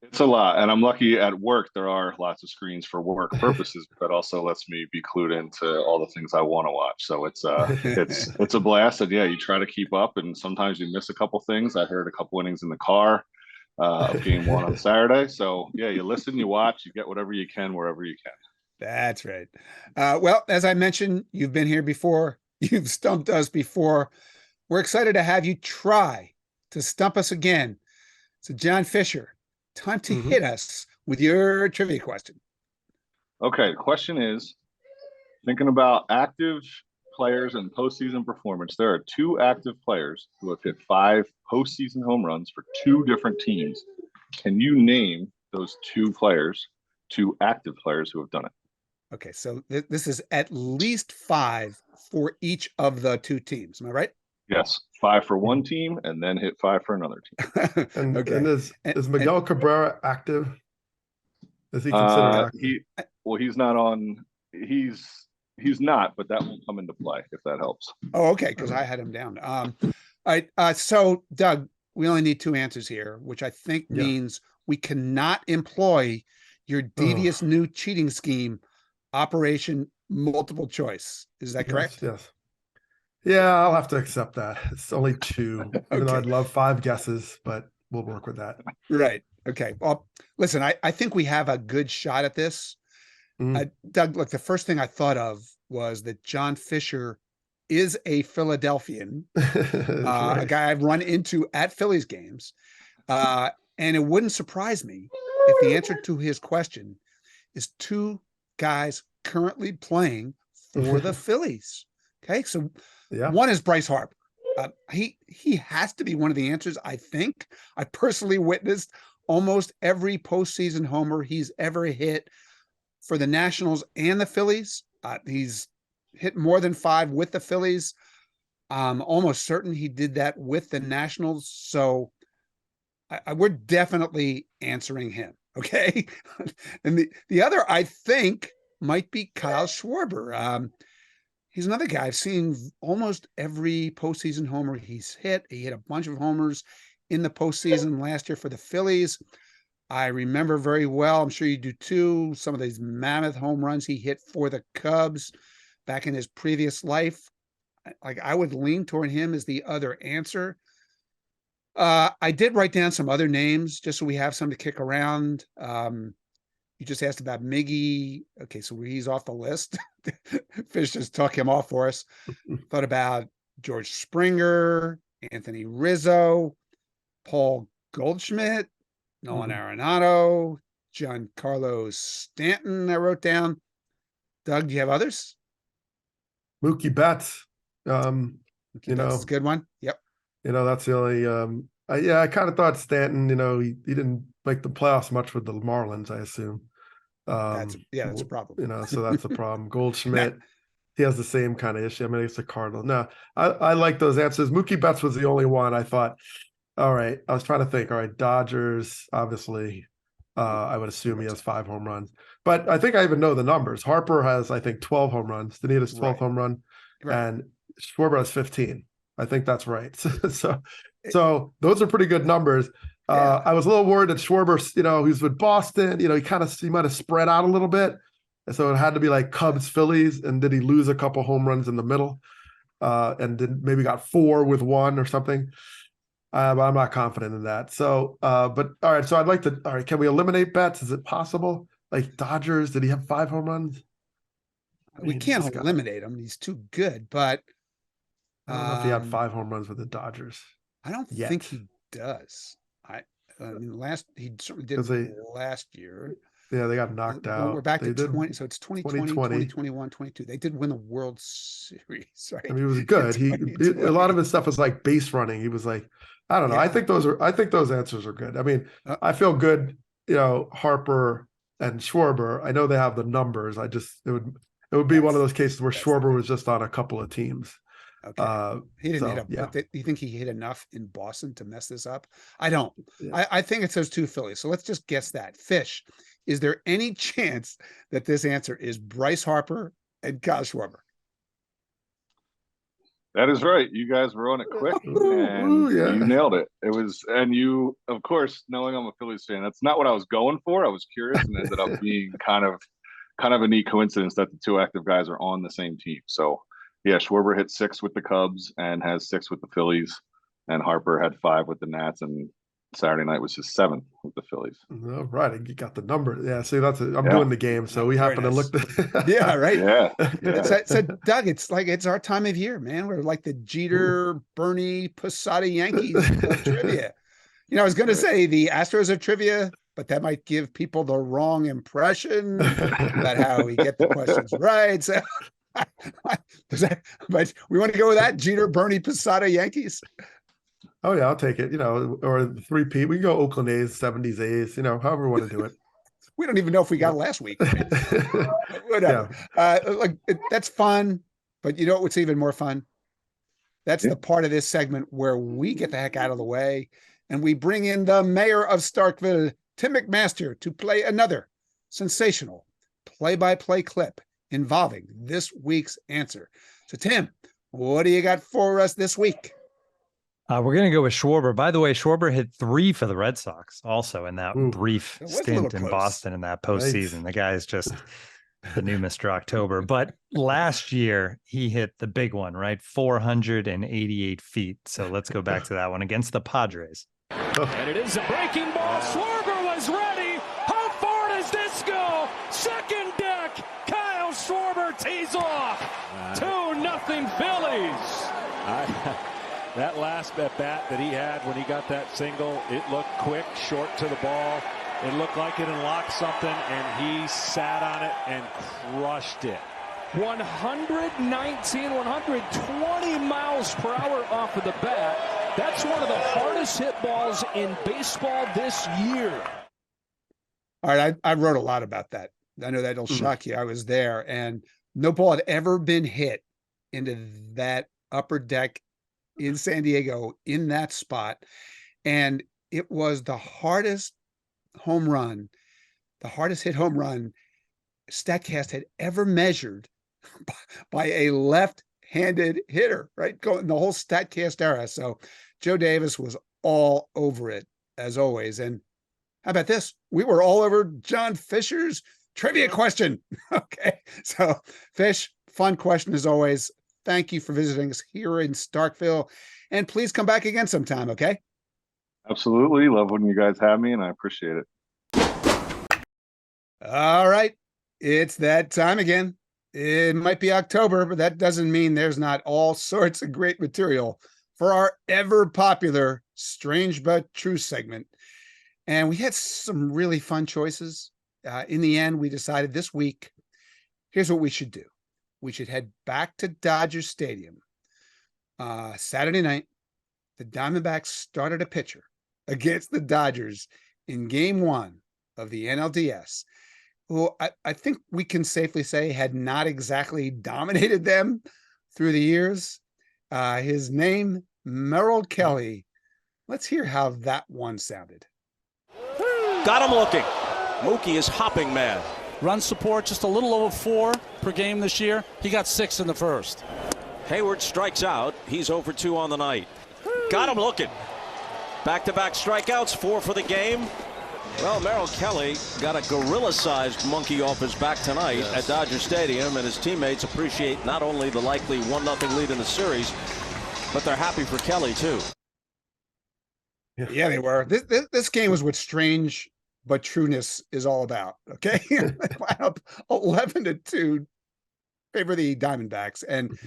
It's a lot, and I'm lucky at work. There are lots of screens for work purposes, but also lets me be clued into all the things I want to watch. So it's a blast, and yeah, you try to keep up, and sometimes you miss a couple things. I heard a couple innings in the car of game one on Saturday. So yeah, you listen, you watch, you get whatever you can wherever you can. That's right. Well, as I mentioned, you've been here before. You've stumped us before. We're excited to have you try to stump us again. So, John Fisher, time to hit us with your trivia question. Okay, question is, thinking about active players and postseason performance, there are two active players who have hit 5 postseason home runs for 2 different teams. Can you name those 2 players, 2 active players who have done it? Okay, so this is at least 5 for each of the 2 teams. Am I right? Yes, 5 for one team and then hit 5 for another team. And, Okay. and is Miguel Cabrera active? Is he considered active? He's not on. He's not, but that will come into play if that helps. Oh, okay, because I had him down. All right. So, Doug, we only need 2 answers here, which I think means we cannot employ your devious new cheating scheme, Operation Multiple Choice. Is that correct? Yes. Yeah, I'll have to accept that. It's only 2, even though I'd love 5 guesses, but we'll work with that. Right. Okay. Well, listen, I think we have a good shot at this. Doug, look, the first thing I thought of was that John Fisher is a Philadelphian, a guy I've run into at Phillies games. And it wouldn't surprise me if the answer to his question is 2 guys currently playing for the Phillies. Okay. So one is Bryce Harper. He has to be one of the answers, I think. I personally witnessed almost every postseason homer he's ever hit for the Nationals and the Phillies. He's hit more than 5 with the Phillies. I'm almost certain he did that with the Nationals. So we're definitely answering him. Okay. And the other, I think, might be Kyle Schwarber. He's another guy I've seen almost every postseason homer he's hit. He hit a bunch of homers in the postseason last year for the Phillies. I remember very well, I'm sure you do too, some of these mammoth home runs he hit for the Cubs back in his previous life. Like, I would lean toward him as the other answer. I did write down some other names just so we have some to kick around. You just asked about Miggy. Okay, so he's off the list. Fish just took him off for us. Thought about George Springer, Anthony Rizzo, Paul Goldschmidt, Nolan Arenado, Giancarlo Stanton, I wrote down. Doug, do you have others? Mookie Betts. That's a good one. Yep. That's the only I kind of thought Stanton, he didn't make the playoffs much with the Marlins, I assume. That's a problem. So that's a problem. Goldschmidt, he has the same kind of issue. I mean, it's a Cardinal. No, I like those answers. Mookie Betts was the only one I thought, all right, I was trying to think, all right, Dodgers, obviously, I would assume he has 5 home runs. But I think I even know the numbers. Harper has, I think, 12 home runs. Danida's 12th home run. Right. And Schwarber has 15. I think that's right. So those are pretty good numbers. I was a little worried that Schwarber, he's with Boston, he might have spread out a little bit. And so it had to be like Cubs, Phillies. And did he lose a couple home runs in the middle? And maybe got 4 with 1 or something. But I'm not confident in that. So, but all right. So I'd like to, all right, can we eliminate Betts? Is it possible? Like Dodgers, did he have 5 home runs? We can't eliminate him. He's too good, but I don't know if he had 5 home runs with the Dodgers. I don't think he does. I mean, he certainly did 'Cause they- last year. Yeah, they got knocked Well, out. we're back They to did 20. So it's 2020, 2020. 2021, 22. They did win the World Series, right? I mean, it was good. A lot of his stuff was like base running. He was like, I don't know. Yeah. I think those answers are good. I mean, Uh, I feel good. Harper and Schwarber. I know they have the numbers. It would be one of those cases where Schwarber was just on a couple of teams. Okay. He didn't hit up. Yeah. Do you think he hit enough in Boston to mess this up? I don't. Yeah. I think it's those two Phillies. So let's just guess that. Fish, is there any chance that this answer is Bryce Harper and Kyle Schwarber? That is right. You guys were on it quick, and you nailed it. It was, and you, of course, knowing I'm a Phillies fan, that's not what I was going for. I was curious, and ended up being kind of a neat coincidence that the two active guys are on the same team. So, yeah, Schwarber hit 6 with the Cubs and has 6 with the Phillies, and Harper had 5 with the Nats, and Saturday night was his 7th with the Phillies. All right, you got the number. Yeah, see, I'm doing the game, so we happen to look. Yeah, right. Yeah. So, Doug, it's our time of year, man. We're like the Jeter, Bernie, Posada Yankees trivia. I was going to say the Astros are trivia, but that might give people the wrong impression about how we get the questions right. So, but we want to go with that Jeter, Bernie, Posada Yankees. Oh yeah, I'll take it. Or the 3P. We can go Oakland A's, 70s A's. However we want to do it. We don't even know if we got it last week. Whatever. That's fun. But you know what's even more fun? That's the part of this segment where we get the heck out of the way and we bring in the mayor of Starkville, Tim McMaster, to play another sensational play-by-play clip involving this week's answer. So, Tim, what do you got for us this week? We're going to go with Schwarber. By the way, Schwarber hit 3 for the Red Sox also in that brief stint in Boston in that postseason. Nice. The guy is just the new Mr. October. But last year, he hit the big one, right? 488 feet. So let's go back to that one against the Padres. And it is a breaking ball. Schwarber was ready. How far does this go? Second deck. Kyle Schwarber tees off. 2-0 Phillies. That last at bat that he had when he got that single, it looked quick, short to the ball. It looked like it unlocked something, and he sat on it and crushed it. 119, 120 miles per hour off of the bat. That's one of the hardest hit balls in baseball this year. All right, I wrote a lot about that. I know that'll shock you. I was there, and no ball had ever been hit into that upper deck in San Diego in that spot. And it was the hardest home run, the hardest hit home run StatCast had ever measured by a left-handed hitter, right? Going the whole StatCast era. So Joe Davis was all over it as always. And how about this? We were all over John Fisher's trivia question. Okay. So Fish, fun question as always. Thank you for visiting us here in Starkville, and please come back again sometime. Okay. Absolutely. Love when you guys have me, and I appreciate it. All right. It's that time again. It might be October, but that doesn't mean there's not all sorts of great material for our ever popular Strange But True segment. And we had some really fun choices. In the end, we decided this week, here's what we should do. We should head back to Dodger Stadium. Saturday night, the Diamondbacks started a pitcher against the Dodgers in Game 1 of the NLDS, who I think we can safely say had not exactly dominated them through the years. His name, Merrill Kelly. Let's hear how that one sounded. Got him looking. Mookie is hopping mad. Run support just a little over 4 per game this year. He got 6 in the first. Hayward strikes out. He's 0 for 2 on the night. Got him looking. Back-to-back strikeouts, 4 for the game. Well, Merrill Kelly got a gorilla-sized monkey off his back tonight at Dodger Stadium, and his teammates appreciate not only the likely 1-0 lead in the series, but they're happy for Kelly, too. Yeah, they were. This game was what Strange But Trueness is all about. Okay. Up 11-2 favor the Diamondbacks. And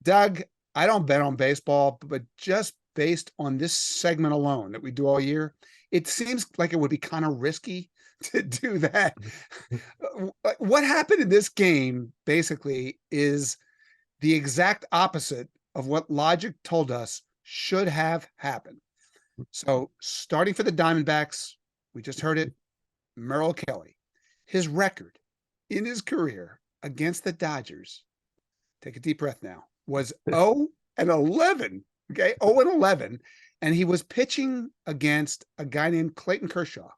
Doug, I don't bet on baseball, but just based on this segment alone that we do all year, it seems like it would be kind of risky to do that. What happened in this game basically is the exact opposite of what logic told us should have happened. So starting for the Diamondbacks, we just heard it, Merrill Kelly, his record in his career against the Dodgers, take a deep breath now, was 0-11. Okay, 0-11. And he was pitching against a guy named Clayton Kershaw,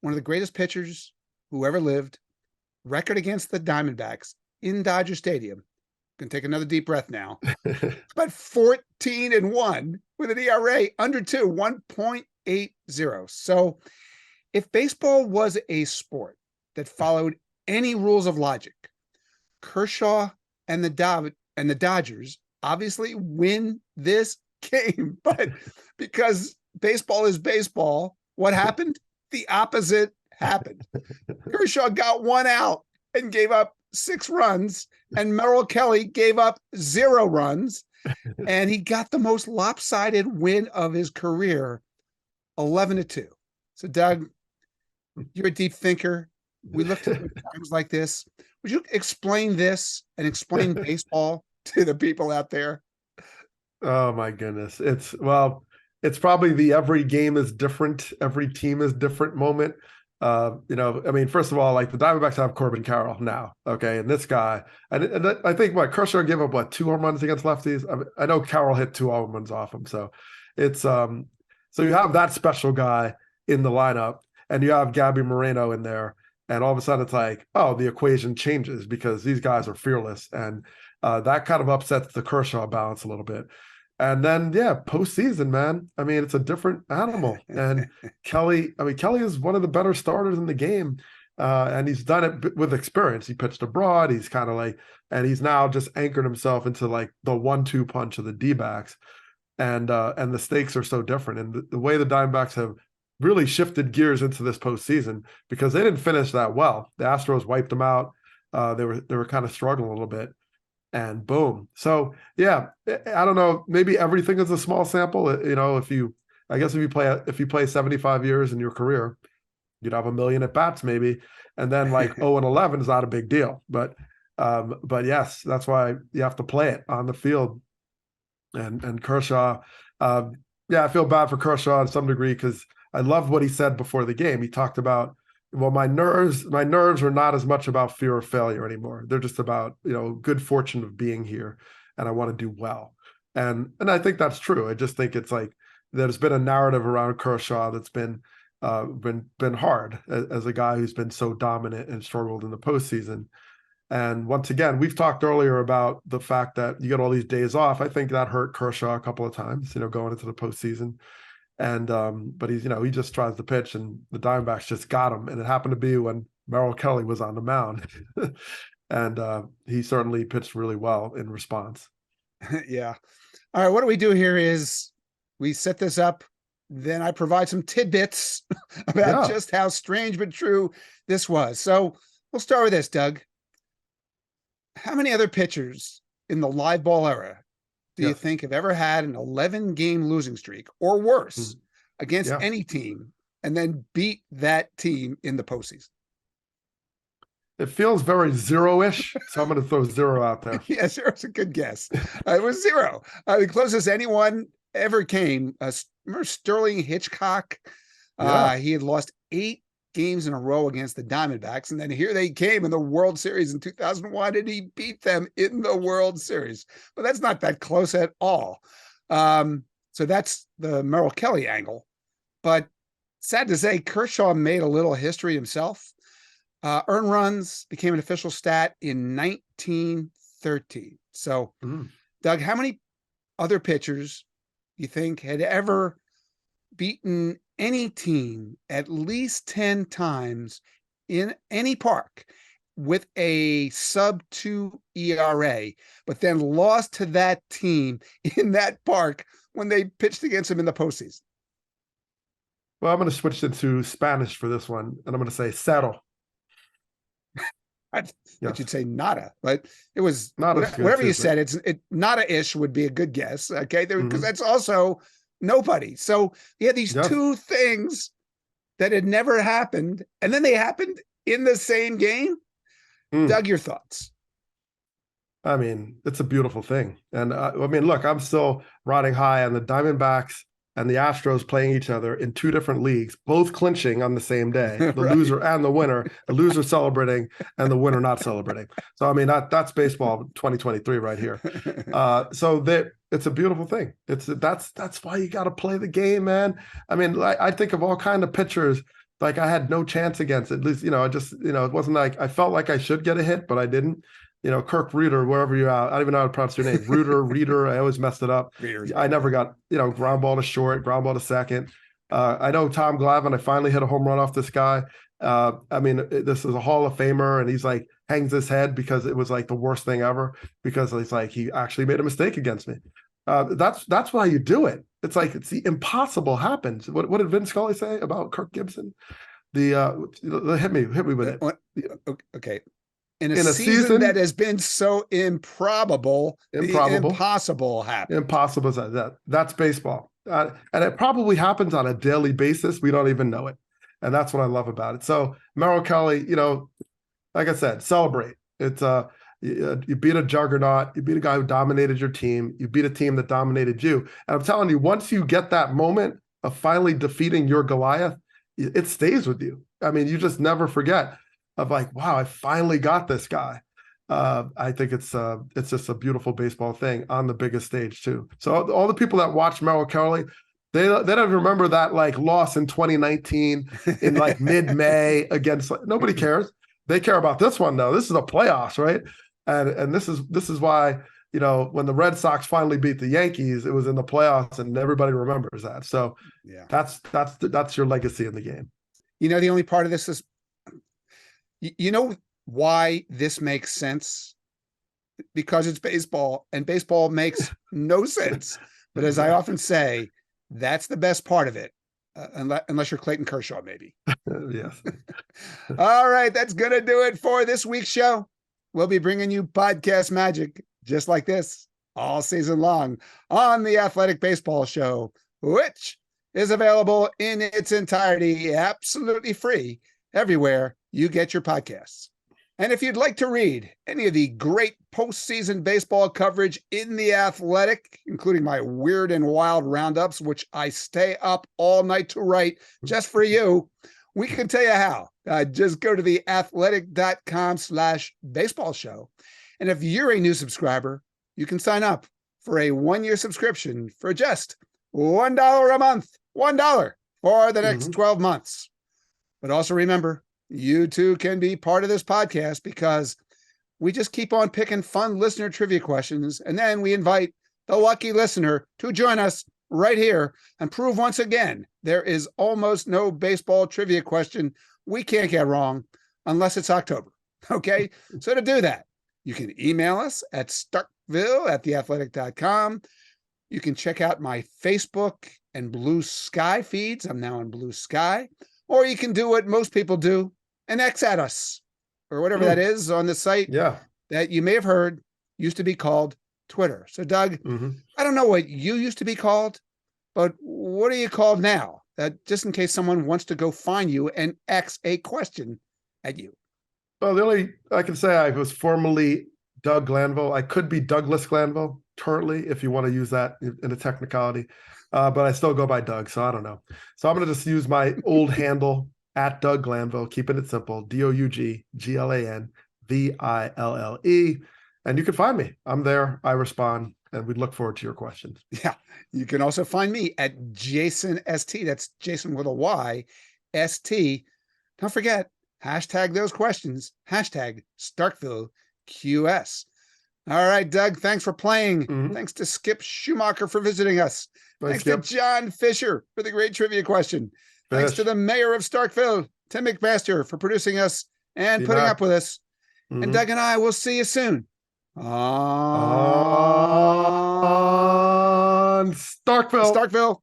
one of the greatest pitchers who ever lived. Record against the Diamondbacks in Dodger Stadium. Can take another deep breath now. But 14-1 with an ERA under 2, 1.80. So if baseball was a sport that followed any rules of logic, Kershaw and the Dodgers obviously win this game. But because baseball is baseball, what happened? The opposite happened. Kershaw got 1 out and gave up 6 runs, and Merrill Kelly gave up 0 runs, and he got the most lopsided win of his career, 11-2. So, Doug, you're a deep thinker. We looked at times like this. Would you explain this and explain baseball to the people out there? Oh my goodness. It's probably the every game is different, every team is different moment. First of all, like the Diamondbacks have Corbin Carroll now. Okay. And this guy, and I think Kershaw gave up 2 home runs against lefties. I know Carroll hit 2 home runs off him. So it's, so you have that special guy in the lineup and you have Gabby Moreno in there. And all of a sudden it's like, oh, the equation changes because these guys are fearless. And that kind of upsets the Kershaw balance a little bit. And then, postseason, man. I mean, it's a different animal. And Kelly is one of the better starters in the game. And he's done it with experience. He pitched abroad. He's kind of and he's now just anchored himself into the 1-2 punch of the D-backs. And the stakes are so different. And the way the Diamondbacks have really shifted gears into this postseason, because they didn't finish that well. The Astros wiped them out. They were kind of struggling a little bit. And boom. So I don't know. Maybe everything is a small sample. If you play 75 years in your career, you'd have 1 million at bats maybe, and then 0-11 is not a big deal. But yes, that's why you have to play it on the field. And Kershaw, I feel bad for Kershaw to some degree because I loved what he said before the game. He talked about, well, my nerves are not as much about fear of failure anymore. They're just about, good fortune of being here, and I want to do well. And I think that's true. I just think it's there's been a narrative around Kershaw that's been hard as a guy who's been so dominant and struggled in the postseason. And once again, we've talked earlier about the fact that you get all these days off. I think that hurt Kershaw a couple of times, going into the postseason. And but he's he just tries to pitch, and the Diamondbacks just got him. And it happened to be when Merrill Kelly was on the mound, and he certainly pitched really well in response. Yeah. All right. What do we do here is we set this up, then I provide some tidbits about just how strange but true this was. So we'll start with this, Doug. How many other pitchers in the live ball era do you think have ever had an 11-game losing streak or worse against any team and then beat that team in the postseason? It feels very 0-ish, so I'm going to throw 0 out there. Yeah, 0 is a good guess. It was 0. The closest anyone ever came, remember Sterling Hitchcock? He had lost 8 games in a row against the Diamondbacks, and then here they came in the World Series in 2001, and he beat them in the World Series. But that's not that close at all. So that's the Merrill Kelly angle. But sad to say, Kershaw made a little history himself. Earned runs became an official stat in 1913. So, Doug, how many other pitchers you think had ever beaten any team at least 10 times in any park with a sub-2 ERA, but then lost to that team in that park when they pitched against them in the postseason? Well, I'm going to switch into Spanish for this one, and I'm going to say cero. I thought you'd say nada, but it was Nada's whatever good you too, said. Nada-ish would be a good guess. Okay, because that's also nobody. So you had these 2 things that had never happened, and then they happened in the same game. Doug, your thoughts? I mean, it's a beautiful thing. And I mean, look, I'm still riding high on the Diamondbacks and the Astros playing each other in two different leagues, both clinching on the same day, the Right. loser and the winner, the loser celebrating and the winner not celebrating. So, I mean, that's baseball 2023 right here. So that it's a beautiful thing. That's why you got to play the game, man. I mean, I think of all kind of pitchers, like I had no chance against it. At least, it wasn't like I felt like I should get a hit, but I didn't. Kirk Reeder, wherever you're at. I don't even know how to pronounce your name. Reeder. I always messed it up. I never got, ground ball to short, ground ball to second. I know Tom Glavine, I finally hit a home run off this guy. I mean, this is a Hall of Famer, and he's like, hangs his head because it was like the worst thing ever, because it's like he actually made a mistake against me. That's why you do it. It's like it's the impossible happens. What did Vin Scully say about Kirk Gibson? Hit me with it. Okay. In a season that has been so improbable, the impossible happens. Impossible. That's baseball. And it probably happens on a daily basis. We don't even know it. And that's what I love about it. So Merrill Kelly, like I said, celebrate. It's you beat a juggernaut. You beat a guy who dominated your team. You beat a team that dominated you. And I'm telling you, once you get that moment of finally defeating your Goliath, it stays with you. I mean, you just never forget. Of like, wow, I finally got this guy. I think it's just a beautiful baseball thing on the biggest stage too. So all the people that watch Merrill Kelly, they don't remember that like loss in 2019 in like mid-May against. Nobody cares. They care about this one though. This is a playoffs, right? And this is why when the Red Sox finally beat the Yankees, it was in the playoffs, and everybody remembers that. So yeah, that's your legacy in the game. The only part of this is. You know why this makes sense? Because it's baseball, and baseball makes no sense. But as I often say, that's the best part of it, unless you're Clayton Kershaw, maybe. Yes. All right, that's going to do it for this week's show. We'll be bringing you podcast magic just like this all season long on the Athletic Baseball Show, which is available in its entirety, absolutely free, everywhere you get your podcasts. And if you'd like to read any of the great postseason baseball coverage in The Athletic, including my weird and wild roundups, which I stay up all night to write just for you, we can tell you how. Just go to theathletic.com/baseball show. And if you're a new subscriber, you can sign up for a 1-year subscription for just $1 a month, $1 for the next 12 months. But also remember, you too can be part of this podcast because we just keep on picking fun listener trivia questions, and then we invite the lucky listener to join us right here and prove once again there is almost no baseball trivia question we can't get wrong unless it's October. Okay? So to do that, you can email us at starkville@theathletic.com. You can check out my Facebook and Blue Sky feeds. I'm now on Blue Sky. Or you can do what most people do and X at us, or whatever that is on the site that you may have heard used to be called Twitter. So, Doug, I don't know what you used to be called, but what are you called now? Just in case someone wants to go find you and X a question at you. Well, the only I can say I was formerly Doug Glanville. I could be Douglas Glanville currently, if you want to use that in a technicality. But I still go by Doug, so I don't know. So I'm going to just use my old handle at Doug Glanville, keeping it simple, DougGlanville. And you can find me. I'm there. I respond, and we look forward to your questions. Yeah. You can also find me at Jason ST. That's Jason with a Y, ST. Don't forget, hashtag those questions, hashtag Starkville QS. All right, Doug, thanks for playing. Thanks to Skip Schumaker for visiting us. Thanks to John Fisher for the great trivia question. Thanks to the mayor of Starkville, Tim McMaster, for producing us and putting up with us. And Doug and I will see you soon on Starkville.